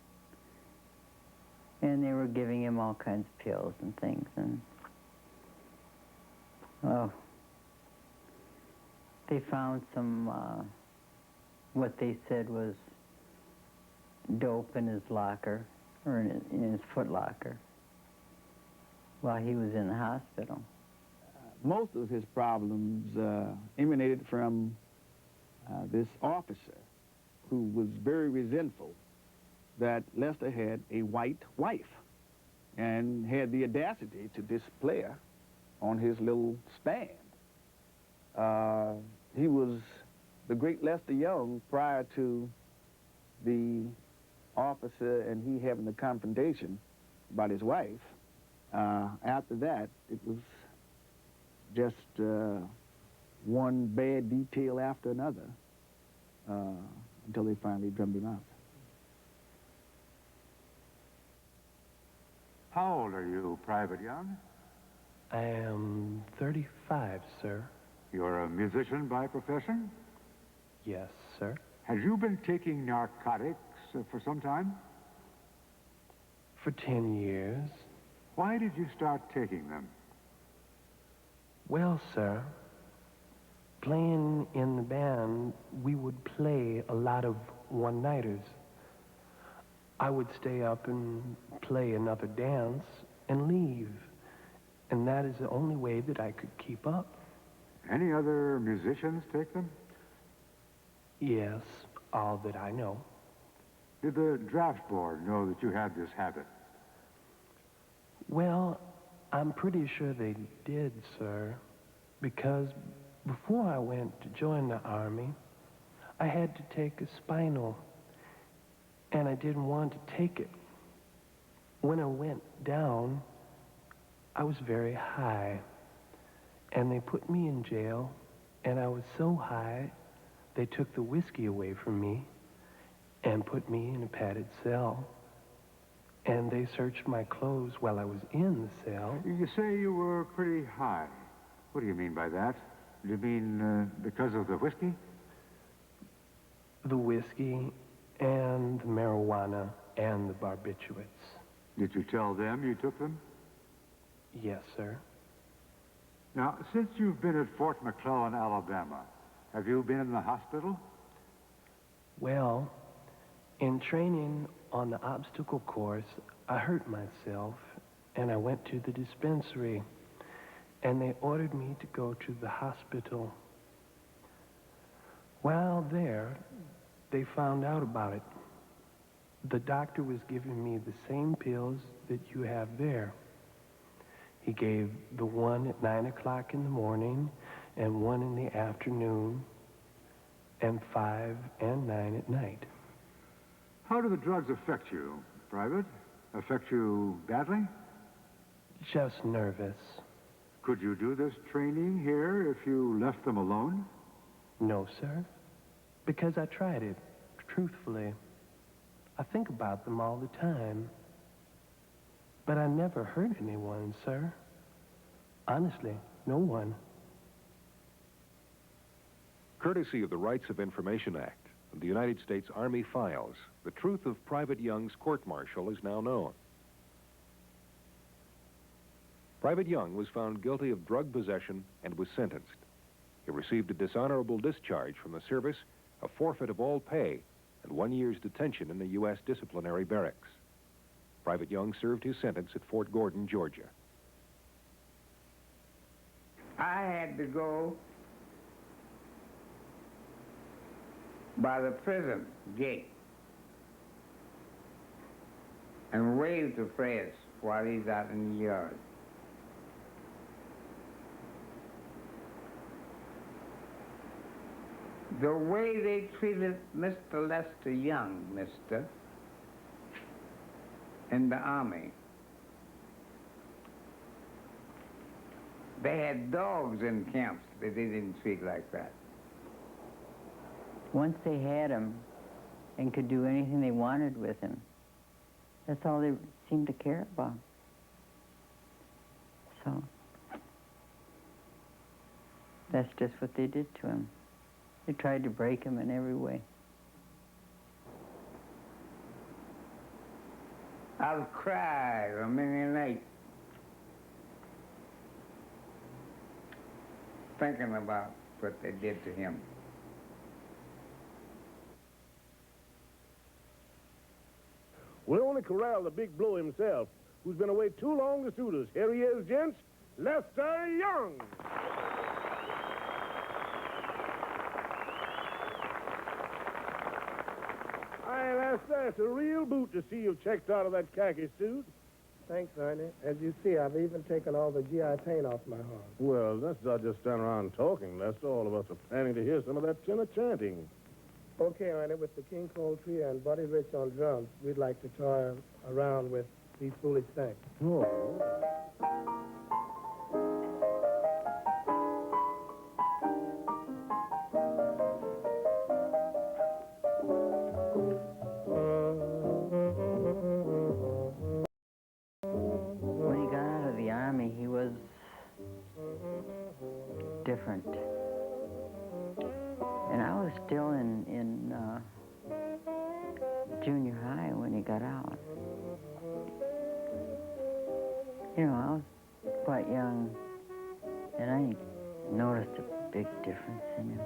And they were giving him all kinds of pills and things, and, oh, they found some what they said was dope in his locker, or in his foot locker, while he was in the hospital. Most of his problems emanated from this officer who was very resentful that Lester had a white wife and had the audacity to display her on his little stand. He was the great Lester Young prior to the officer and he having the confrontation about his wife. After that, it was just one bad detail after another until they finally drummed him out. How old are you, Private Young? I am 35, sir. You're a musician by profession? Yes, sir. Have you been taking narcotics for some time? For 10 years. Why did you start taking them? Well, sir, playing in the band, we would play a lot of one-nighters. I would stay up and play another dance and leave. And that is the only way that I could keep up. Any other musicians take them? Yes, all that I know. Did the draft board know that you had this habit? Well, I'm pretty sure they did, sir, because before I went to join the Army, I had to take a spinal, and I didn't want to take it. When I went down, I was very high, and they put me in jail, and I was so high, they took the whiskey away from me and put me in a padded cell. And they searched my clothes while I was in the cell. You say you were pretty high. What do you mean by that? Do you mean because of the whiskey? The whiskey and the marijuana and the barbiturates. Did you tell them you took them? Yes, sir. Now, since you've been at Fort McClellan, Alabama, have you been in the hospital? Well, in training on the obstacle course, I hurt myself, and I went to the dispensary, and they ordered me to go to the hospital. While there, they found out about it. The doctor was giving me the same pills that you have there. He gave the one at 9 o'clock in the morning, and one in the afternoon, and 5 and 9 at night. How do the drugs affect you, Private? Affect you badly? Just nervous. Could you do this training here if you left them alone? No, sir. Because I tried it, truthfully. I think about them all the time. But I never hurt anyone, sir. Honestly, no one. Courtesy of the Rights of Information Act and the United States Army files, the truth of Private Young's court-martial is now known. Private Young was found guilty of drug possession and was sentenced. He received a dishonorable discharge from the service, a forfeit of all pay, and 1 year's detention in the U.S. disciplinary barracks. Private Young served his sentence at Fort Gordon, Georgia. I had to go by the prison gate and wave to Fred while he's out in the yard. The way they treated Mr. Lester Young, in the Army. They had dogs in camps that they didn't treat like that. Once they had him and could do anything they wanted with him, that's all they seemed to care about. So that's just what they did to him. They tried to break him in every way. I'll cry a many nights thinking about what they did to him. finally corralled the big blow himself, who's been away too long to suit us. Here he is, gents, Lester Young. Hi, Lester. It's a real boot to see you've checked out of that khaki suit. Thanks, Ernie. As you see, I've even taken all the GI paint off my horn. Well, let's not just stand around talking, Lester. All of us are planning to hear some of that tenor chanting. Okay, Ernie, with the King Cole Trio and Buddy Rich on drums, we'd like to toy around with These Foolish Things. Oh. When he got out of the Army, he was different. And I was still in junior high when he got out. You know, I was quite young, and I noticed a big difference in him.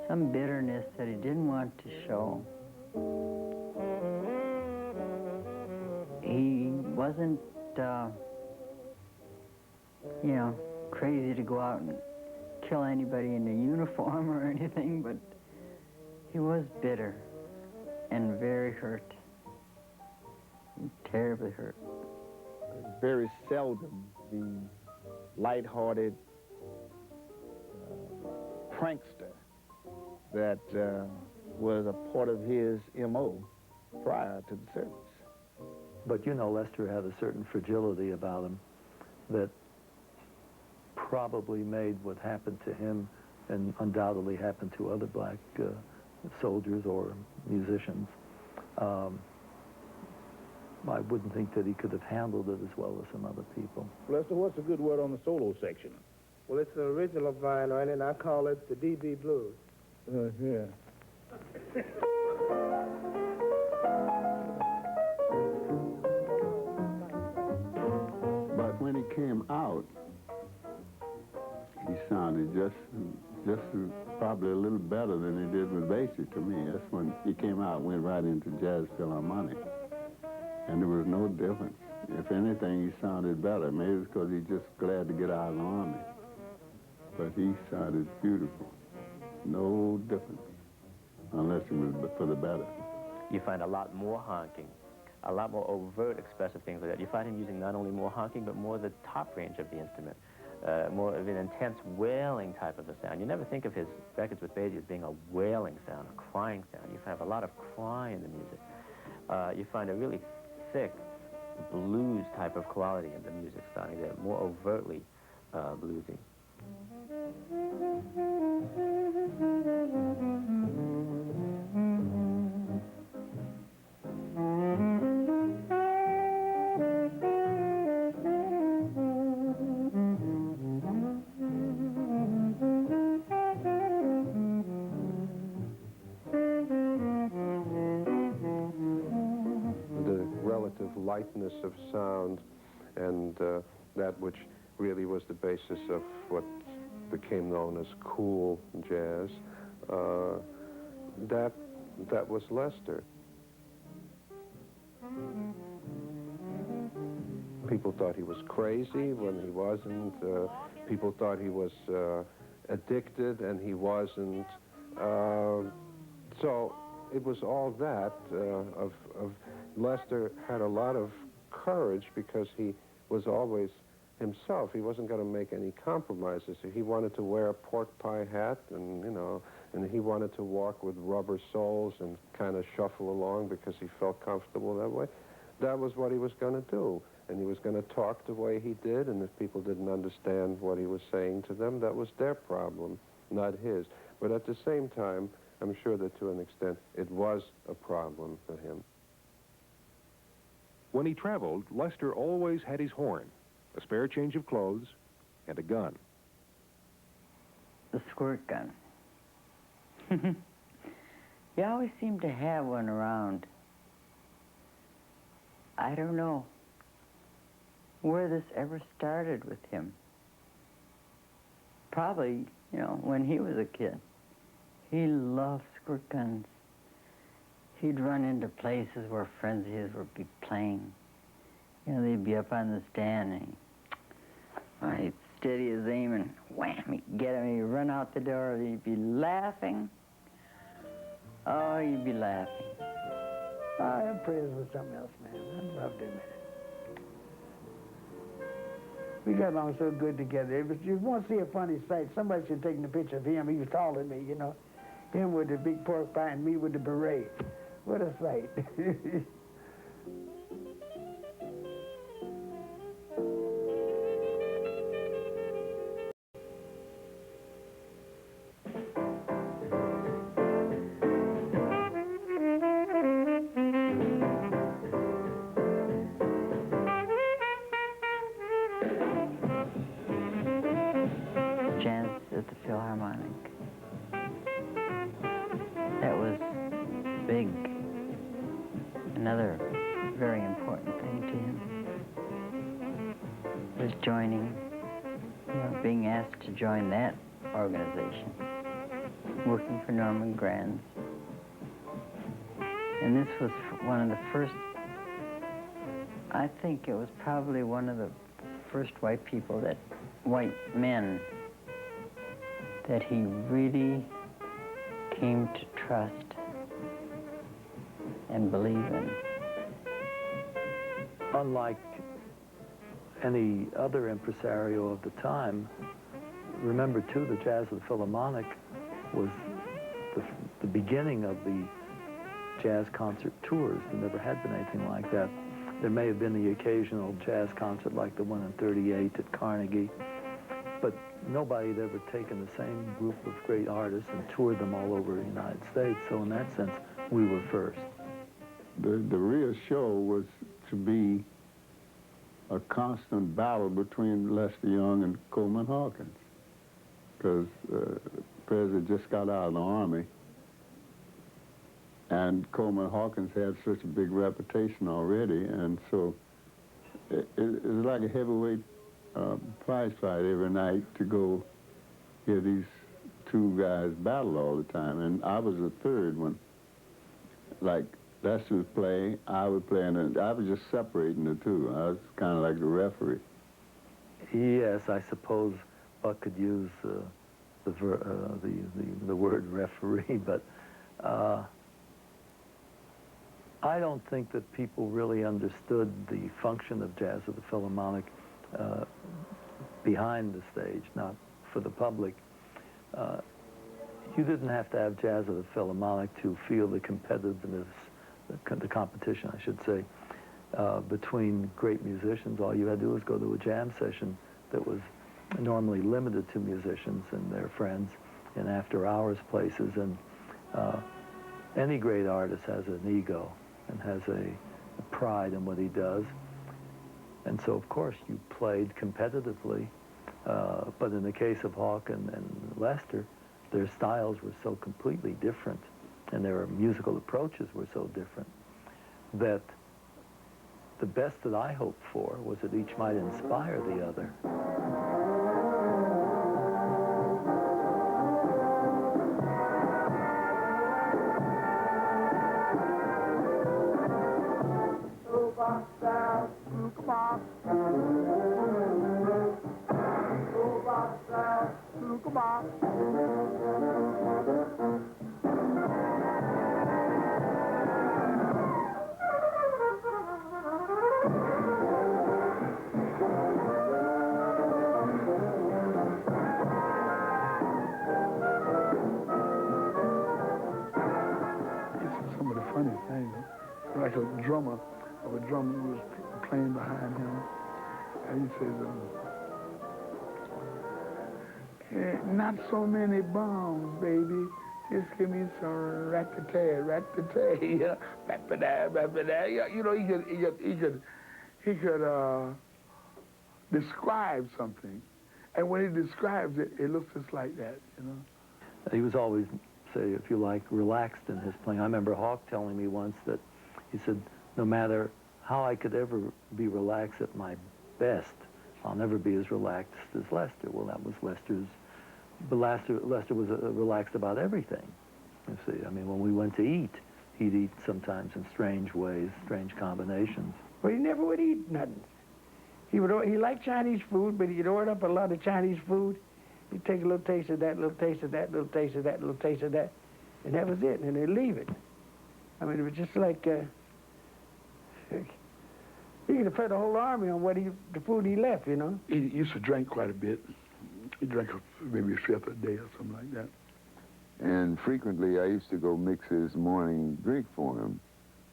Some bitterness that he didn't want to show. He wasn't, you know, crazy to go out and kill anybody in a uniform or anything, but he was bitter and very hurt, terribly hurt. Very seldom the light-hearted prankster that was a part of his M.O. prior to the service. But you know, Lester had a certain fragility about him that probably made what happened to him and undoubtedly happened to other black soldiers or musicians. I wouldn't think that he could have handled it as well as some other people. Lester, what's a good word on the solo section? Well, it's an original of mine, Ernie, and I call it the DB Blues. Yeah. But when he came out, he sounded just probably a little better than he did with Basie to me. That's when he came out, went right into Jazz Philharmonic. And there was no difference. If anything, he sounded better. Maybe it's because he's just glad to get out of the Army. But he sounded beautiful. No difference, unless it was for the better. You find a lot more honking, a lot more overt expressive things like that. You find him using not only more honking, but more the top range of the instrument, more of an intense wailing type of a sound. You never think of his records with Basie as being a wailing sound, a crying sound. You find a lot of cry in the music. You find a really thick blues type of quality in the music starting there, more overtly bluesy. Lightness of sound and that which really was the basis of what became known as cool jazz, that was Lester. People thought he was crazy when he wasn't. People thought he was addicted and he wasn't. So it was all that of Lester had a lot of courage because he was always himself. He wasn't going to make any compromises. He wanted to wear a pork pie hat and, you know, and he wanted to walk with rubber soles and kind of shuffle along because he felt comfortable that way. That was what he was going to do. And he was going to talk the way he did, and if people didn't understand what he was saying to them, that was their problem, not his. But at the same time, I'm sure that to an extent, it was a problem for him. When he traveled, Lester always had his horn, a spare change of clothes, and a gun. The squirt gun. He always seemed to have one around. I don't know where this ever started with him. Probably, you know, when he was a kid. He loved squirt guns. He'd run into places where friends of his would be playing. You know, they'd be up on the stand, and he'd steady his aim, and wham, he'd get him, he'd run out the door, he'd be laughing. Oh, he'd be laughing. Oh, Prez was something else, man. I loved him. We got along so good together. If you want to see a funny sight, somebody should take a picture of him. He was taller than me, you know. Him with the big pork pie and me with the beret. What a sight. Jazz at the Philharmonic. That was big. Another very important thing to him was joining, you know, being asked to join that organization, working for Norman Granz. And this was one of the first, I think it was probably one of the first white men that he really came to trust and believe in. Unlike any other impresario of the time, remember too, the Jazz of the Philharmonic was the beginning of the jazz concert tours. There never had been anything like that. There may have been the occasional jazz concert like the one in '38 at Carnegie, but nobody had ever taken the same group of great artists and toured them all over the United States. So in that sense, we were first. The real show was to be a constant battle between Lester Young and Coleman Hawkins, because the president just got out of the Army, and Coleman Hawkins had such a big reputation already, and so it was like a heavyweight prize fight every night to go hear these two guys battle all the time. And I was the third one. Like Lester was playing, I would play, and I was just separating the two. I was kind of like the referee. Yes, I suppose Buck could use the word referee, but I don't think that people really understood the function of Jazz at the Philharmonic behind the stage, not for the public. You didn't have to have Jazz at the Philharmonic to feel the competitiveness, the competition, I should say, between great musicians. All you had to do was go to a jam session that was normally limited to musicians and their friends in after-hours places. And any great artist has an ego and has a pride in what he does. And so, of course, you played competitively. But in the case of Hawk and Lester, their styles were so completely different, and their musical approaches were so different, that the best that I hoped for was that each might inspire the other. Some of the funny things, like a drummer who was playing behind him, and he says, not so many bombs, baby. Just give me some rat-a-tay, rat-a-tay, yeah, rat-a-tay, yeah. You know, he could describe something, and when he describes it, it looks just like that, you know. He was always, say, if you like, relaxed in his playing. I remember Hawk telling me once that he said, no matter how I could ever be relaxed at my best, I'll never be as relaxed as Lester. Well, that was Lester's, but Lester was relaxed about everything. you see. I mean, when we went to eat, he'd eat sometimes in strange ways, strange combinations. But he never would eat nothing. He liked Chinese food, but he'd order up a lot of Chinese food. He'd take a little taste of that, little taste of that, little taste of that, little taste of that, and that was it, and they'd leave it. I mean, it was just like, he could have fed the whole army on the food he left, you know. He used to drink quite a bit. He drank maybe a fifth a day or something like that. And frequently I used to go mix his morning drink for him,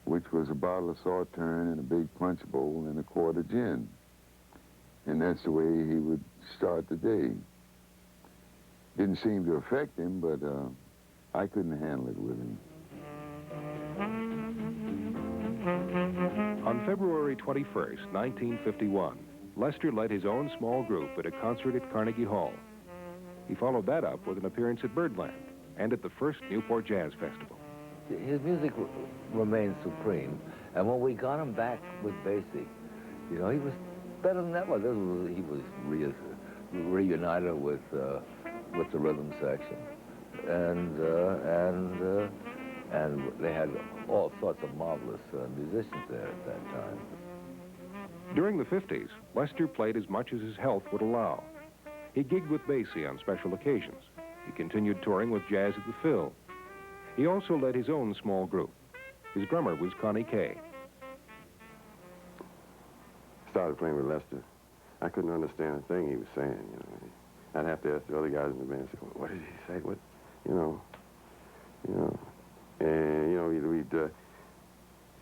which was a bottle of Sauterne and a big punch bowl and a quart of gin. And that's the way he would start the day. Didn't seem to affect him, but I couldn't handle it with him. On February 21st, 1951, Lester led his own small group at a concert at Carnegie Hall. He followed that up with an appearance at Birdland and at the first Newport Jazz Festival. His music remained supreme, and when we got him back with Basic, you know, he was better than ever. He was reunited with the rhythm section, and they had all sorts of marvelous musicians there at that time. During the 50s, Lester played as much as his health would allow. He gigged with Basie on special occasions. He continued touring with Jazz at the Phil. He also led his own small group. His drummer was Connie Kay. Started playing with Lester. I couldn't understand a thing he was saying, you know. I'd have to ask the other guys in the band, say, what did he say? What, you know. And, you know,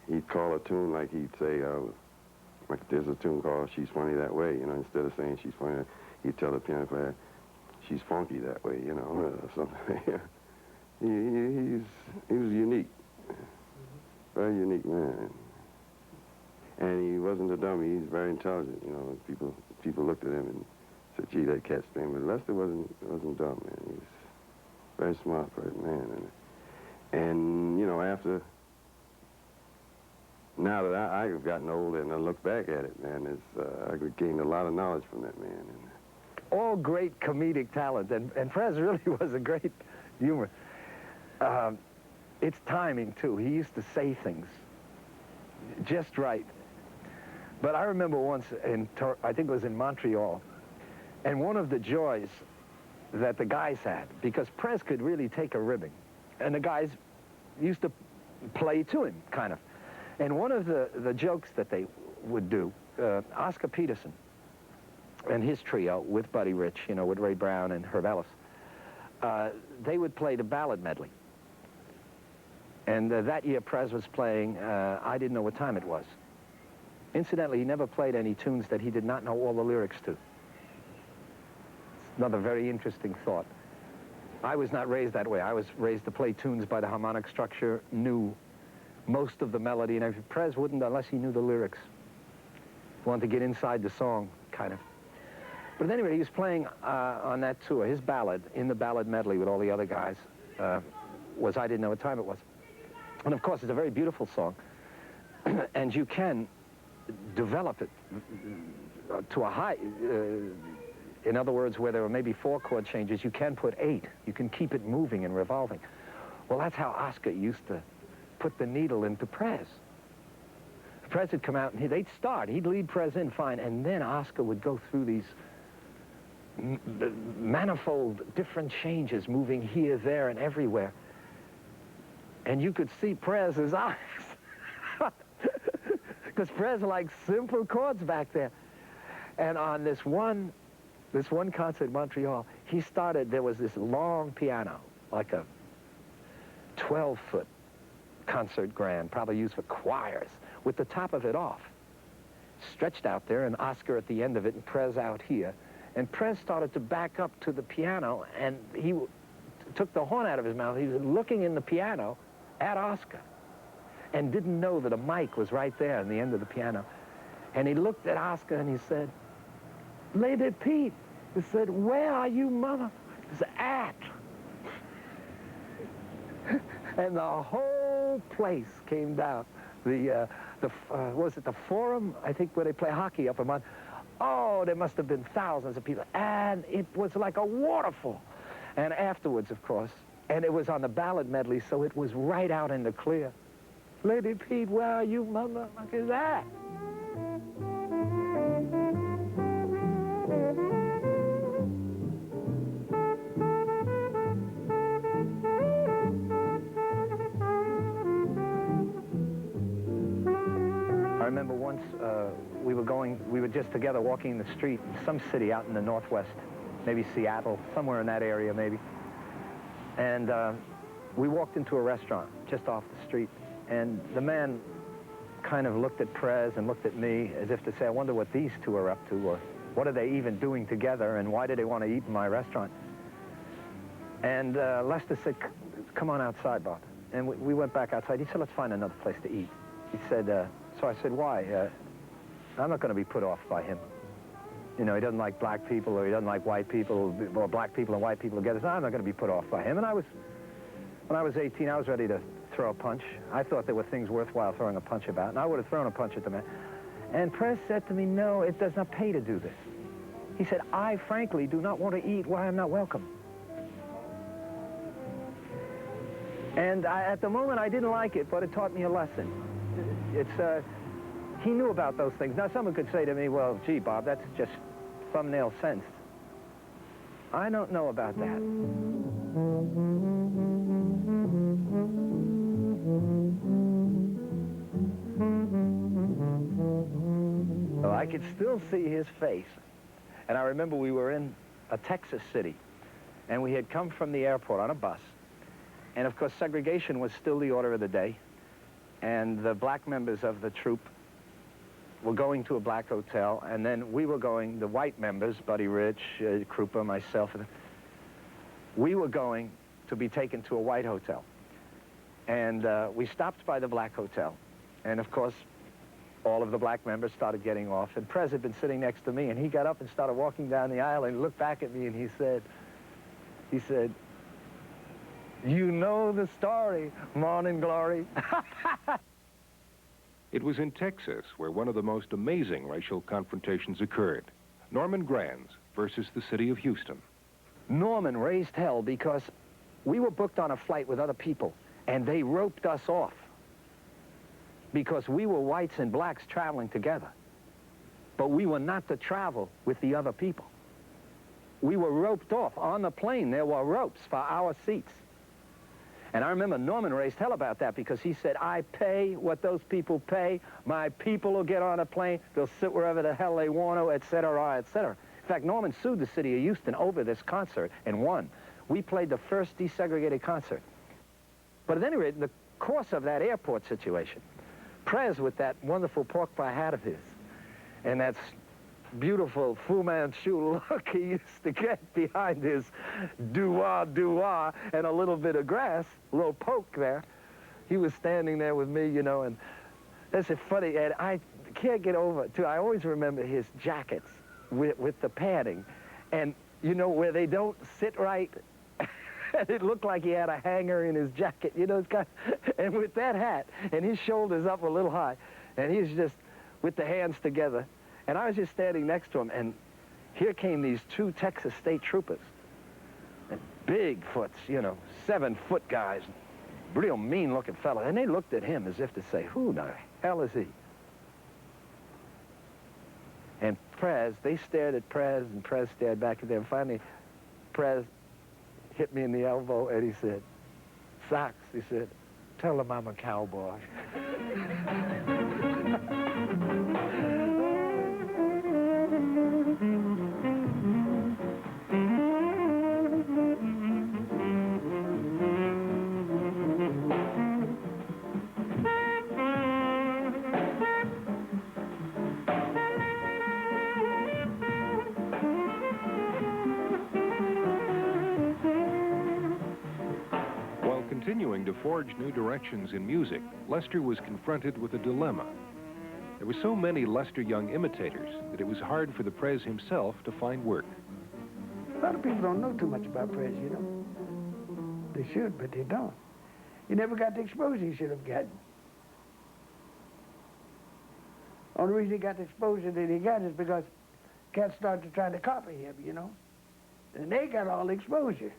he'd call a tune like he'd say, like there's a tune called She's Funny That Way, you know, instead of saying she's funny, he'd tell the piano player, she's funky that way, you know, or something. He was unique, very unique man. And he wasn't a dummy, he's very intelligent, you know. People looked at him and said, gee, that cat's thing. But Lester wasn't dumb, man. He was a very smart man. And you know, now that I've gotten older and I look back at it, man, I gained a lot of knowledge from that man. All great comedic talent, and Prez really was a great humor. It's timing, too. He used to say things just right. But I remember once, I think it was in Montreal, and one of the joys that the guys had, because Prez could really take a ribbing, and the guys used to play to him, kind of. And one of the jokes that they would do, Oscar Peterson and his trio with Buddy Rich, you know, with Ray Brown and Herb Ellis, they would play the ballad medley. And that year, Prez was playing I Didn't Know What Time It Was. Incidentally, he never played any tunes that he did not know all the lyrics to. It's another very interesting thought. I was not raised that way. I was raised to play tunes by the harmonic structure, knew most of the melody, and everything. Prez wouldn't unless he knew the lyrics. He wanted to get inside the song, kind of. But anyway, he was playing on that tour. His ballad, in the ballad medley with all the other guys, was I Didn't Know What Time It Was. And of course, it's a very beautiful song. And you can develop it to a high, in other words, where there are maybe 4 chord changes, you can put 8. You can keep it moving and revolving. Well, that's how Oscar used to put the needle into Prez. Prez would come out and they'd start. He'd lead Prez in fine, and then Oscar would go through these manifold different changes, moving here, there, and everywhere. And you could see Prez's eyes. Because Prez liked simple chords back there. And on this one concert in Montreal, he started, there was this long piano, like a 12-foot concert grand, probably used for choirs, with the top of it off. Stretched out there, and Oscar at the end of it, and Prez out here. And Prez started to back up to the piano, and he took the horn out of his mouth. He was looking in the piano at Oscar, and didn't know that a mic was right there in the end of the piano. And he looked at Oscar and he said, Lady Pete, he said, where are you, mother? He said, at. And the whole place came down. Was it the Forum? I think where they play hockey up in Mont. Oh, there must have been thousands of people. And it was like a waterfall. And afterwards, of course, And it was on the ballad medley, so it was right out in the clear. Lady Pete, where are you, motherfuckers at? I remember once we were just together walking in the street in some city out in the Northwest, maybe Seattle, somewhere in that area maybe. And we walked into a restaurant just off the street, and the man kind of looked at Prez and looked at me as if to say, I wonder what these two are up to, or what are they even doing together, and why do they want to eat in my restaurant? And Lester said, come on outside, Bob. And we went back outside. He said, let's find another place to eat. He said, so I said, why? I'm not going to be put off by him. You know, he doesn't like black people, or he doesn't like white people, or black people and white people together. So I'm not going to be put off by him. And when I was 18, I was ready to throw a punch. I thought there were things worthwhile throwing a punch about, and I would have thrown a punch at the man. And Prez said to me, no, it does not pay to do this. He said, I frankly do not want to eat where I'm not welcome. And at the moment, I didn't like it, but it taught me a lesson. He knew about those things. Now, someone could say to me, well, gee, Bob, that's just thumbnail sense. I don't know about that. Well, I could still see his face. And I remember we were in a Texas city, and we had come from the airport on a bus. And, of course, segregation was still the order of the day. And the black members of the troupe were going to a black hotel, and then we were going, the white members, Buddy Rich, Krupa, myself, we were going to be taken to a white hotel. And we stopped by the black hotel. And, of course, all of the black members started getting off. And Prez had been sitting next to me, and he got up and started walking down the aisle, and he looked back at me, and he said, you know the story, Morning Glory. It was in Texas where one of the most amazing racial confrontations occurred. Norman Granz versus the city of Houston. Norman raised hell because we were booked on a flight with other people, and they roped us off because we were whites and blacks traveling together. But we were not to travel with the other people. We were roped off. On the plane, there were ropes for our seats. And I remember Norman raised hell about that because he said, I pay what those people pay. My people will get on a plane. They'll sit wherever the hell they want to, et cetera, et cetera. In fact, Norman sued the city of Houston over this concert and won. We played the first desegregated concert. But at any rate, in the course of that airport situation, Prez, with that wonderful pork pie hat of his, and that beautiful Fu Manchu look he used to get behind his doo-wah, and a little bit of grass, a little poke there. He was standing there with me, you know, and that's funny, and I can't get over it, too. I always remember his jackets with the padding, and, you know, where they don't sit right, and it looked like he had a hanger in his jacket, you know, and with that hat, and his shoulders up a little high, and he's just with the hands together. And I was just standing next to him, and here came these two Texas state troopers. And Bigfoots, you know, 7-foot guys, real mean-looking fellas. And they looked at him as if to say, who the hell is he? And Prez, they stared at Prez, and Prez stared back at them. Finally, Prez hit me in the elbow, and he said, Socks, he said, tell them I'm a cowboy. Continuing to forge new directions in music, Lester was confronted with a dilemma. There were so many Lester Young imitators that it was hard for the Prez himself to find work. A lot of people don't know too much about Prez, you know. They should, but they don't. He never got the exposure he should have gotten. Only reason he got the exposure that he got is because cats started trying to copy him, you know. And they got all the exposure.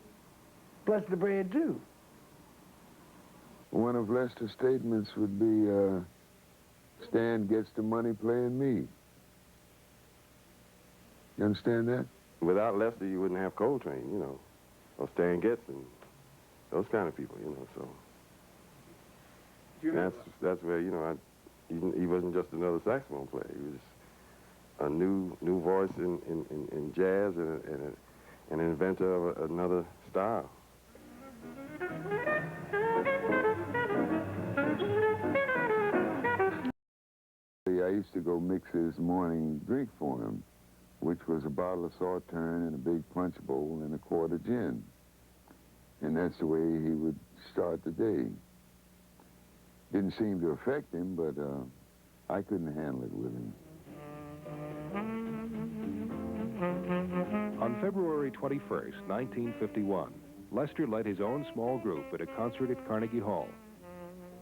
plus the bread too. One of Lester's statements would be, Stan gets the money playing me. You understand that? Without Lester, you wouldn't have Coltrane, you know, or Stan Getz and those kind of people, you know, so. That's where, you know, he wasn't just another saxophone player. He was a new voice in jazz and an inventor of another style. I used to go mix his morning drink for him, which was a bottle of Sauterne and a big punch bowl and a quart of gin. And that's the way he would start the day. Didn't seem to affect him, but I couldn't handle it with him. On February 21st, 1951, Lester led his own small group at a concert at Carnegie Hall.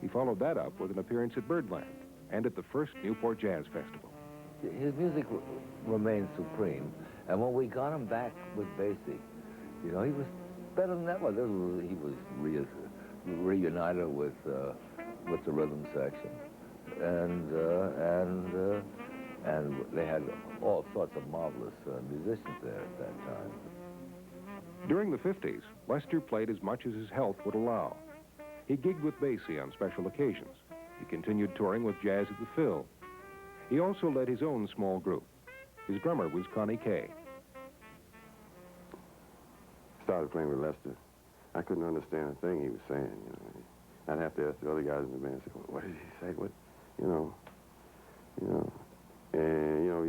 He followed that up with an appearance at Birdland and at the first Newport Jazz Festival. His music remained supreme, and when we got him back with Basie, you know, he was better than ever. He was reunited with the rhythm section, and they had all sorts of marvelous musicians there at that time. During the 50s, Lester played as much as his health would allow. He gigged with Basie on special occasions. He continued touring with Jazz at the Phil. He also led his own small group. His drummer was Connie Kay. Started playing with Lester. I couldn't understand a thing he was saying, you know. I'd have to ask the other guys in the band, say, what did he say? What, you know. And, you know,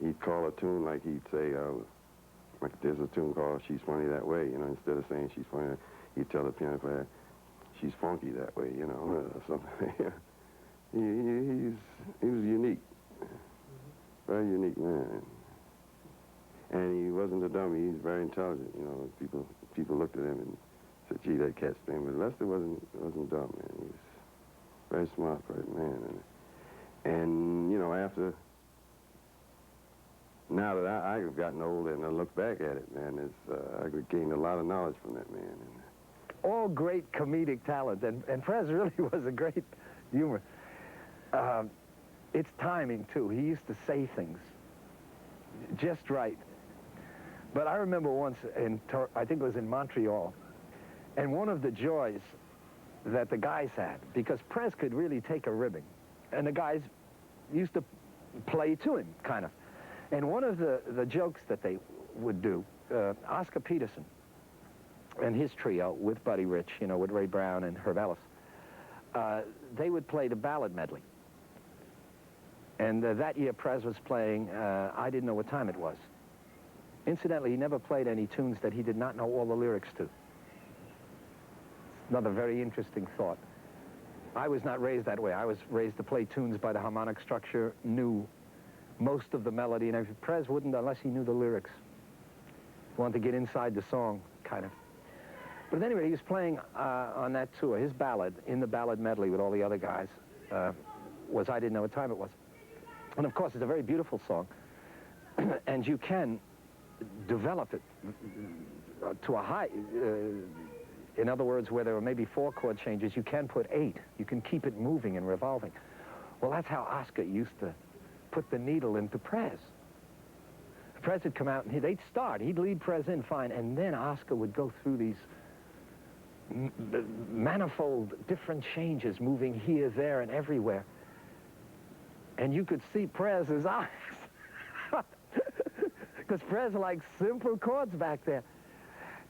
he'd call a tune like he'd say, like there's a tune called She's Funny That Way, you know, instead of saying she's funny, he'd tell the piano player, she's funky that way, you know, or something. He was unique, very unique man. And he wasn't a dummy, he's very intelligent, you know. People looked at him and said, gee, that cat's thing. But Lester wasn't dumb, man. He was a very smart man. And you know, now that I've gotten older and I look back at it, man, I gained a lot of knowledge from that man. All great comedic talent, and Prez really was a great humor. It's timing, too. He used to say things just right. But I remember once, I think it was in Montreal, and one of the joys that the guys had, because Prez could really take a ribbing, and the guys used to play to him, kind of. And one of the jokes that they would do, Oscar Peterson and his trio with Buddy Rich, you know, with Ray Brown and Herb Ellis, they would play the ballad medley. And that year, Prez was playing I Didn't Know What Time It Was. Incidentally, he never played any tunes that he did not know all the lyrics to. Another very interesting thought. I was not raised that way. I was raised to play tunes by the harmonic structure, knew most of the melody, and everything. Prez wouldn't unless he knew the lyrics. Wanted to get inside the song, kind of. But anyway, he was playing on that tour. His ballad, in the ballad medley with all the other guys, was I Didn't Know What Time It Was. And of course, it's a very beautiful song. And you can develop it to a high, in other words, where there were maybe 4 chord changes, you can put 8. You can keep it moving and revolving. Well, that's how Oscar used to put the needle into Prez. Prez would come out and they'd start. He'd lead Prez in fine, and then Oscar would go through these manifold different changes, moving here, there, and everywhere. And you could see Prez's eyes. Because Prez liked simple chords back there.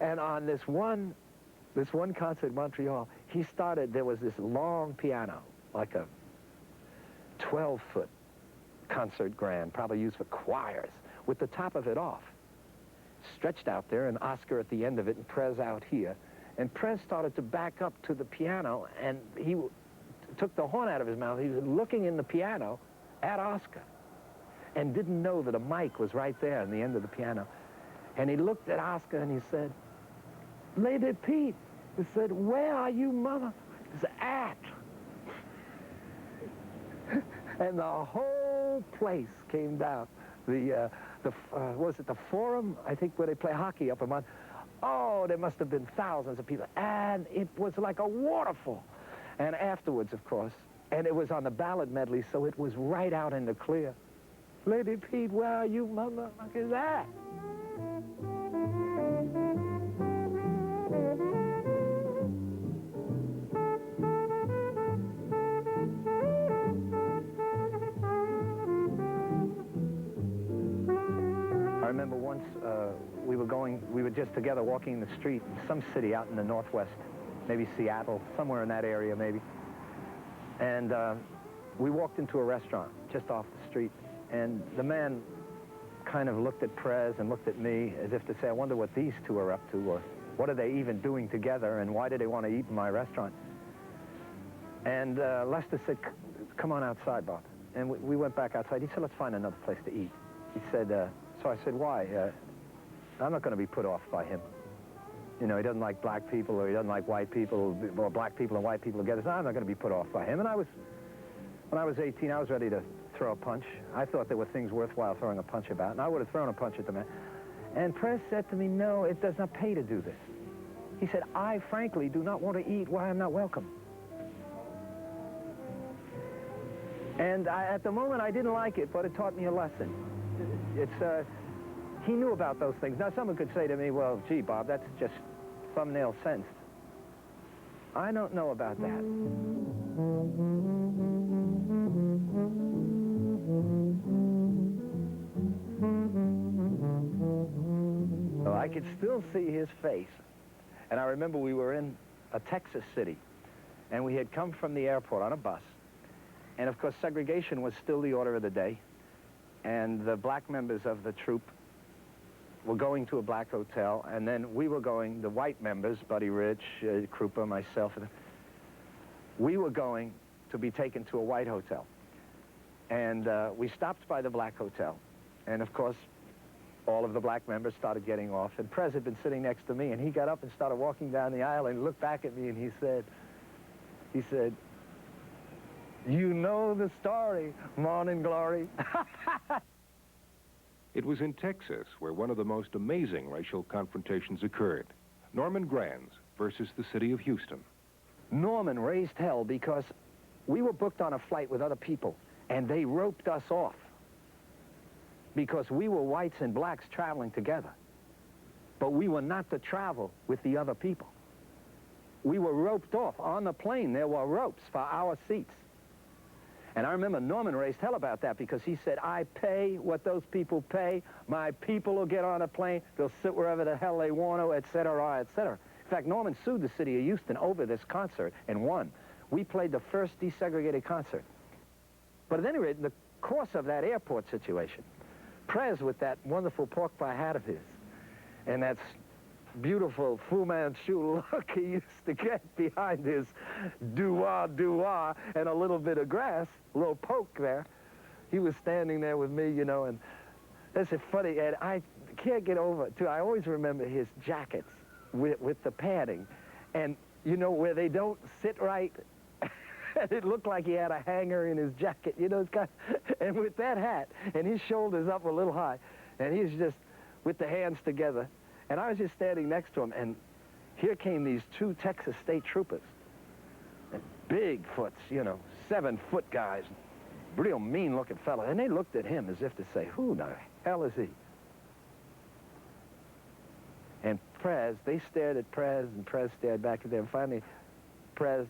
And on this one concert in Montreal, he started, there was this long piano, like a 12-foot concert grand, probably used for choirs, with the top of it off. Stretched out there, and Oscar at the end of it, and Prez out here. And Prez started to back up to the piano, and he took the horn out of his mouth. He was looking in the piano at Oscar, and didn't know that a mic was right there in the end of the piano. And he looked at Oscar and he said, Lady Pete, he said, where are you, mother? He said, at. And the whole place came down. Was it the Forum, I think, where they play hockey up in Mont. Oh, there must have been thousands of people. And it was like a waterfall. And afterwards, of course, and it was on the ballad medley, so it was right out in the clear. Lady Pete, where are you, motherfuckers at? I remember once we were just together walking in the street in some city out in the Northwest, maybe Seattle, somewhere in that area maybe. And we walked into a restaurant just off the street, and the man kind of looked at Prez and looked at me as if to say, I wonder what these two are up to, or what are they even doing together, and why do they want to eat in my restaurant? And Lester said, come on outside, Bob. And we went back outside. He said, let's find another place to eat. He said, so I said, why? I'm not going to be put off by him. You know, he doesn't like black people, or he doesn't like white people, or black people and white people together. So I'm not going to be put off by him. And when I was 18, I was ready to throw a punch. I thought there were things worthwhile throwing a punch about, and I would have thrown a punch at the man. And Prez said to me, no, it does not pay to do this. He said, I frankly do not want to eat where I'm not welcome. And at the moment, I didn't like it, but it taught me a lesson. He knew about those things. Now, someone could say to me, well, gee, Bob, that's just thumbnail sense. I don't know about that. So I could still see his face. And I remember we were in a Texas city, and we had come from the airport on a bus. And, of course, segregation was still the order of the day. And the black members of the troupe were going to a black hotel, and then we were going, the white members, Buddy Rich, Krupa, myself, we were going to be taken to a white hotel. And we stopped by the black hotel. And, of course, all of the black members started getting off. And Prez had been sitting next to me, and he got up and started walking down the aisle, and he looked back at me, and he said, you know the story, Morning Glory. It was in Texas where one of the most amazing racial confrontations occurred. Norman Granz versus the city of Houston. Norman raised hell because we were booked on a flight with other people, and they roped us off because we were whites and blacks traveling together. But we were not to travel with the other people. We were roped off. On the plane, there were ropes for our seats. And I remember Norman raised hell about that because he said, I pay what those people pay. My people will get on a plane. They'll sit wherever the hell they want to, et cetera, et cetera. In fact, Norman sued the city of Houston over this concert and won. We played the first desegregated concert. But at any rate, in the course of that airport situation, Prez, with that wonderful pork pie hat of his, and that beautiful Fu Manchu look he used to get behind his doo-wah, doo-wah, and a little bit of grass, a little poke there. He was standing there with me, you know, and that's funny, and I can't get over it, too. I always remember his jackets with the padding, and, you know, where they don't sit right, and it looked like he had a hanger in his jacket, you know, it's kind of, and with that hat, and his shoulders up a little high, and he's just with the hands together. And I was just standing next to him, and here came these two Texas state troopers. And big foots, you know, 7-foot guys, real mean-looking fellow. And they looked at him as if to say, who the hell is he? And Prez, they stared at Prez, and Prez stared back at them. Finally, Prez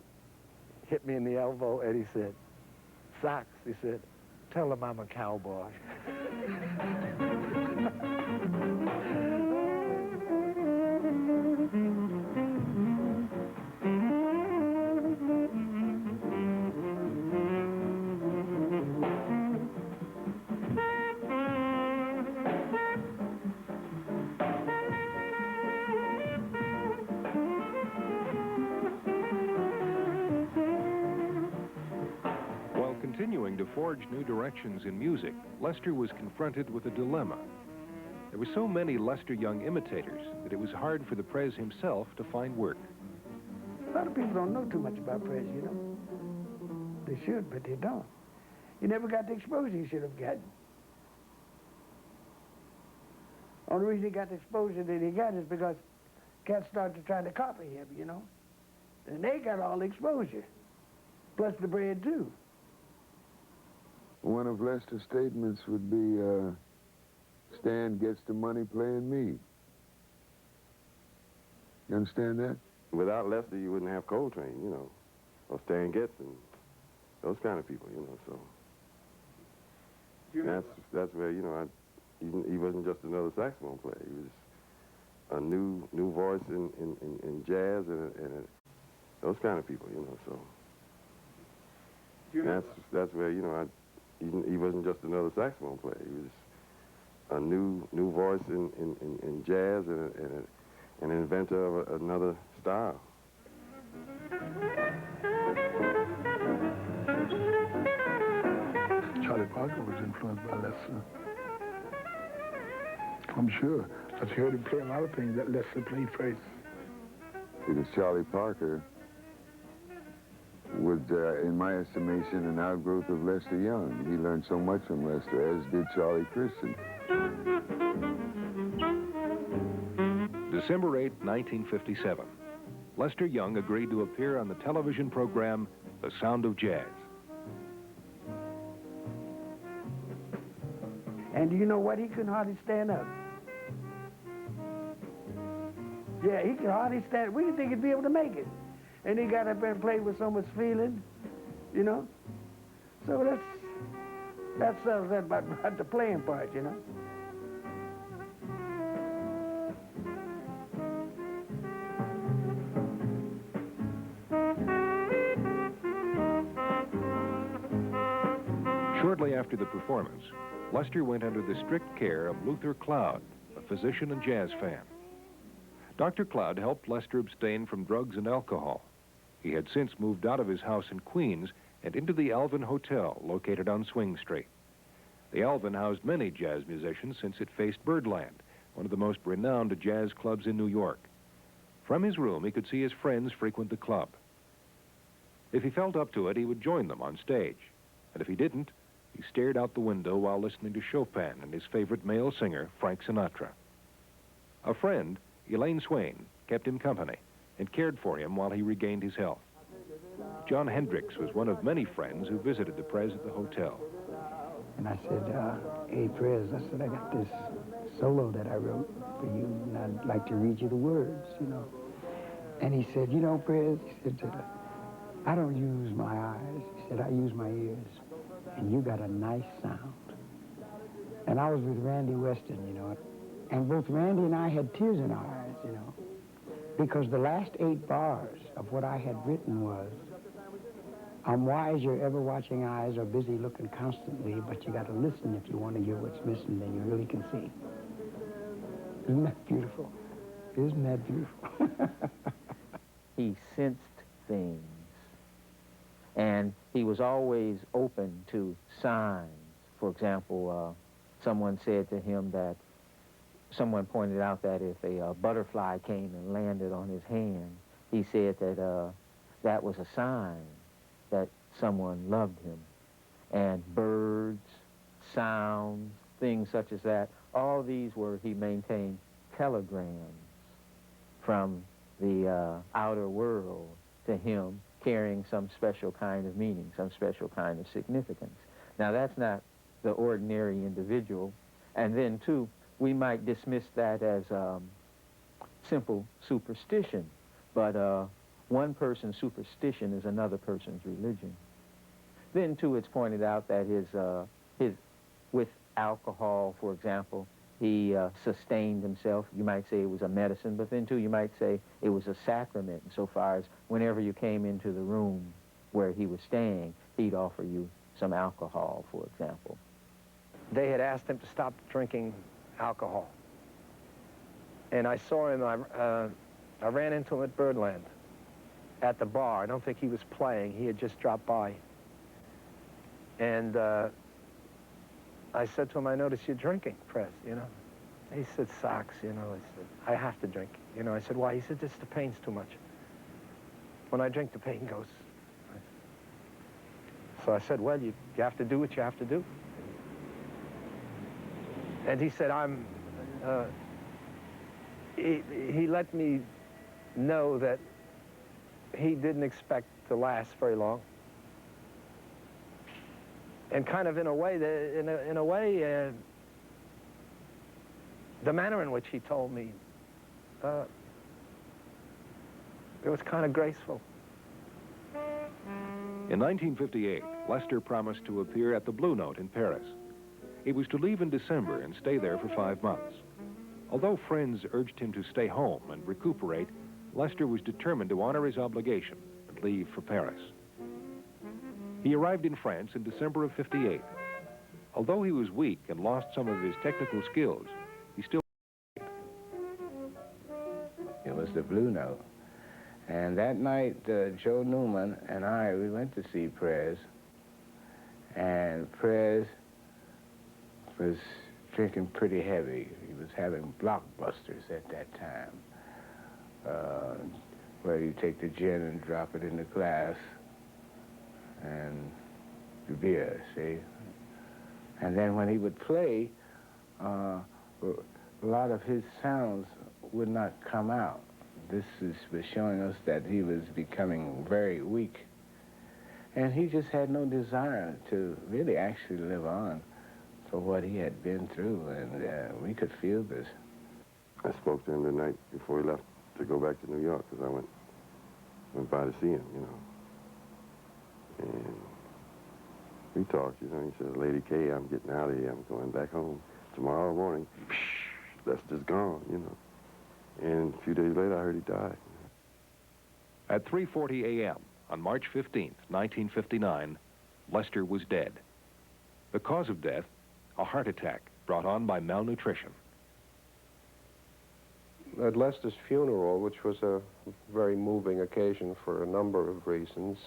hit me in the elbow, and he said, Socks, he said, tell them I'm a cowboy. Continuing to forge new directions in music, Lester was confronted with a dilemma. There were so many Lester Young imitators that it was hard for the Prez himself to find work. A lot of people don't know too much about Prez, you know. They should, but they don't. He never got the exposure he should have gotten. Only reason he got the exposure that he got is because cats started to try to copy him, you know. And they got all the exposure, plus the bread, too. One of Lester's statements would be, Stan gets the money playing me. You understand that? Without Lester, you wouldn't have Coltrane, you know, or Stan Getz and those kind of people, you know, so. That's where, you know, he wasn't just another saxophone player. He was a new voice in jazz and those kind of people, you know, so. That's where, you know, he wasn't just another saxophone player. He was a new voice in jazz and an inventor of another style. Charlie Parker was influenced by Lester. I'm sure. I've heard him play a lot of things that Lester played first. Because Charlie Parker was, in my estimation, an outgrowth of Lester Young. He learned so much from Lester, as did Charlie Christian. December 8, 1957. Lester Young agreed to appear on the television program The Sound of Jazz. And do you know what? He couldn't hardly stand up. Yeah, he could hardly stand. We didn't think he'd be able to make it. And he got up there and played with so much feeling, you know. So that's about the playing part, you know. Shortly after the performance, Lester went under the strict care of Luther Cloud, a physician and jazz fan. Dr. Cloud helped Lester abstain from drugs and alcohol. He had since moved out of his house in Queens and into the Alvin Hotel, located on Swing Street. The Alvin housed many jazz musicians since it faced Birdland, one of the most renowned jazz clubs in New York. From his room, he could see his friends frequent the club. If he felt up to it, he would join them on stage. And if he didn't, he stared out the window while listening to Chopin and his favorite male singer, Frank Sinatra. A friend, Elaine Swain, kept him company and cared for him while he regained his health. John Hendricks was one of many friends who visited the Prez at the hotel. And I said, hey, Prez, I said, I got this solo that I wrote for you, and I'd like to read you the words, you know. And he said, you know, Prez, he said, I don't use my eyes. He said, I use my ears. And you got a nice sound. And I was with Randy Weston, you know, and both Randy and I had tears in our eyes, you know, because the last 8 bars of what I had written was, I'm wise, your ever-watching eyes are busy looking constantly, but you got to listen if you want to hear what's missing, then you really can see. Isn't that beautiful? Isn't that beautiful? He sensed things, and he was always open to signs. For example, someone said to him that, someone pointed out that if a butterfly came and landed on his hand, he said that that was a sign that someone loved him. And birds, sounds, things such as that, all these were, he maintained, telegrams from the outer world to him, carrying some special kind of meaning, some special kind of significance. Now, that's not the ordinary individual. And then, too, we might dismiss that as simple superstition, but one person's superstition is another person's religion. Then, too, it's pointed out that with alcohol, for example, he sustained himself. You might say it was a medicine, but then, too, you might say it was a sacrament insofar as whenever you came into the room where he was staying, he'd offer you some alcohol, for example. They had asked him to stop drinking alcohol. And I saw him, I ran into him at Birdland at the bar. I don't think he was playing. He had just dropped by. And I said to him, I noticed you're drinking, Prez, you know. He said, socks, you know. I said, I have to drink. You know, I said, why? He said, just the pain's too much. When I drink, the pain goes. So I said, well, you have to do what you have to do. And he said, he let me know that he didn't expect to last very long. And kind of in a way, the manner in which he told me, it was kind of graceful. In 1958, Lester promised to appear at the Blue Note in Paris. He was to leave in December and stay there for 5 months. Although friends urged him to stay home and recuperate, Lester was determined to honor his obligation and leave for Paris. He arrived in France in December of '58. Although he was weak and lost some of his technical skills, he still... It was the Blue Note. And that night, Joe Newman and I, we went to see Prez. And Prez was drinking pretty heavy. He was having blockbusters at that time, where you take the gin and drop it in the glass, and the beer, see? And then when he would play, a lot of his sounds would not come out. This was showing us that he was becoming very weak. And he just had no desire to really actually live on for what he had been through, and we could feel this. I spoke to him the night before he left to go back to New York, because I went by to see him, you know. And we talked, you know. He said, Lady K, I'm getting out of here. I'm going back home tomorrow morning. That's just gone, you know. And a few days later, I heard he died. At 3:40 a.m. on March 15th, 1959, Lester was dead. The cause of death, a heart attack brought on by malnutrition. At Lester's funeral, which was a very moving occasion for a number of reasons,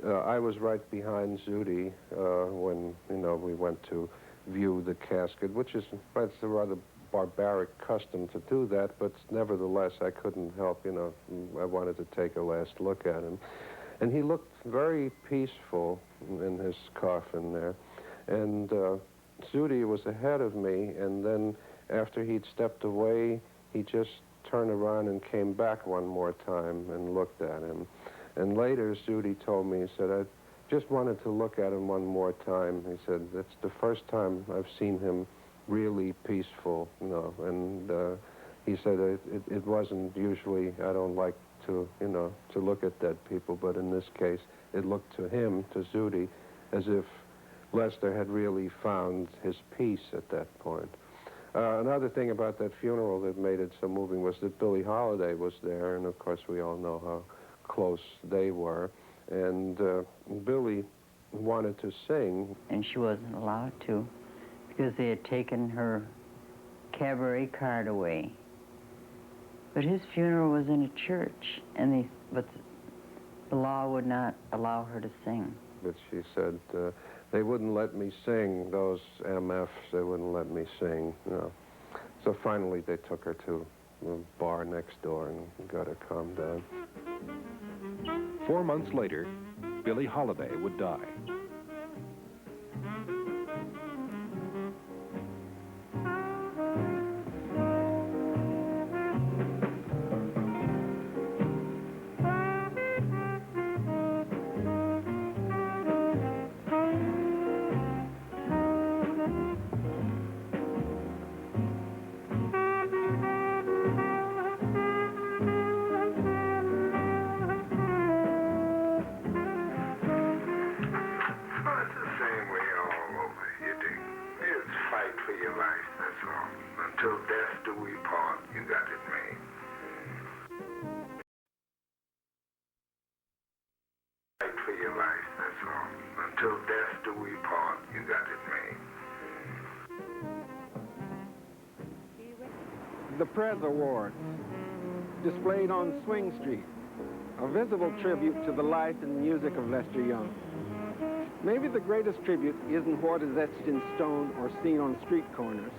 I was right behind Zudi when, you know, we went to view the casket, which is, it's a rather barbaric custom to do that, but nevertheless, I couldn't help, you know, I wanted to take a last look at him. And he looked very peaceful in his coffin there. And Zudi was ahead of me, and then after he'd stepped away, he just turned around and came back one more time and looked at him. And later, Zudi told me, he said, I just wanted to look at him one more time. He said, that's the first time I've seen him really peaceful, you know. And he said, it wasn't usually, I don't like to, you know, to look at dead people, but in this case, it looked to him, to Zudi, as if Lester had really found his peace at that point. Another thing about that funeral that made it so moving was that Billie Holiday was there, and of course we all know how close they were. And Billie wanted to sing. And she wasn't allowed to, because they had taken her cabaret card away. But his funeral was in a church, and but the law would not allow her to sing. But she said, they wouldn't let me sing, those MFs, they wouldn't let me sing, you know. So finally they took her to a bar next door and got her calmed down. 4 months later, Billie Holiday would die. Until death do we part, you got it made. Fight for your life, that's all. Until death do we part, you got it made. The Prez Award, displayed on Swing Street, a visible tribute to the life and music of Lester Young. Maybe the greatest tribute isn't what is etched in stone or seen on street corners.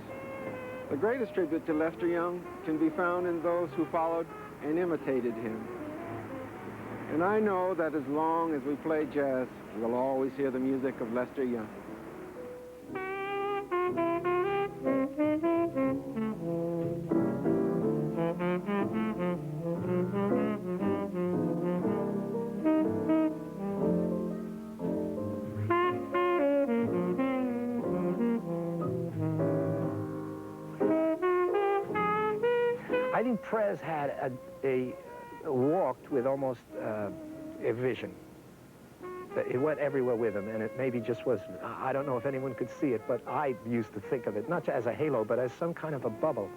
The greatest tribute to Lester Young can be found in those who followed and imitated him. And I know that as long as we play jazz, we'll always hear the music of Lester Young. I think Prez had walked with almost a vision. It went everywhere with him, and it maybe just was, I don't know if anyone could see it, but I used to think of it, not as a halo, but as some kind of a bubble.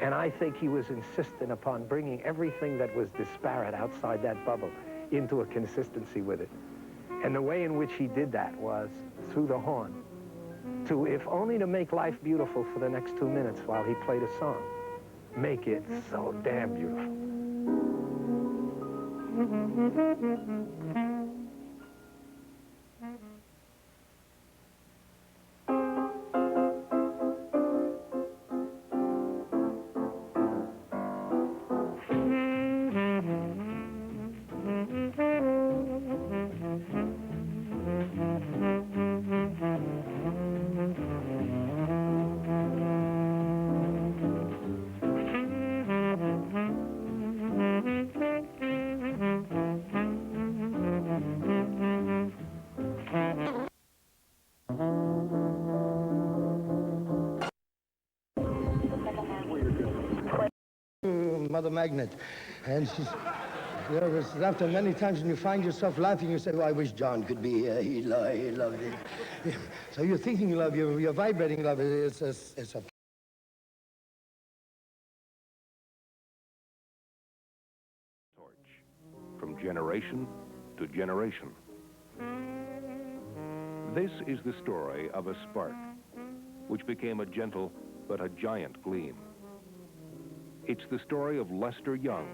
And I think he was insistent upon bringing everything that was disparate outside that bubble into a consistency with it. And the way in which he did that was through the horn, if only to make life beautiful for the next 2 minutes while he played a song. Make it so damn beautiful. Mother Magnet, and she's, you know, it's after many times when you find yourself laughing, you say, oh, I wish John could be here, he'd love it. So you're thinking love, you're vibrating love, it's a torch from generation to generation. This is the story of a spark, which became a gentle but a giant gleam. It's the story of Lester Young,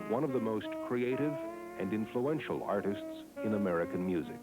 one of the most creative and influential artists in American music.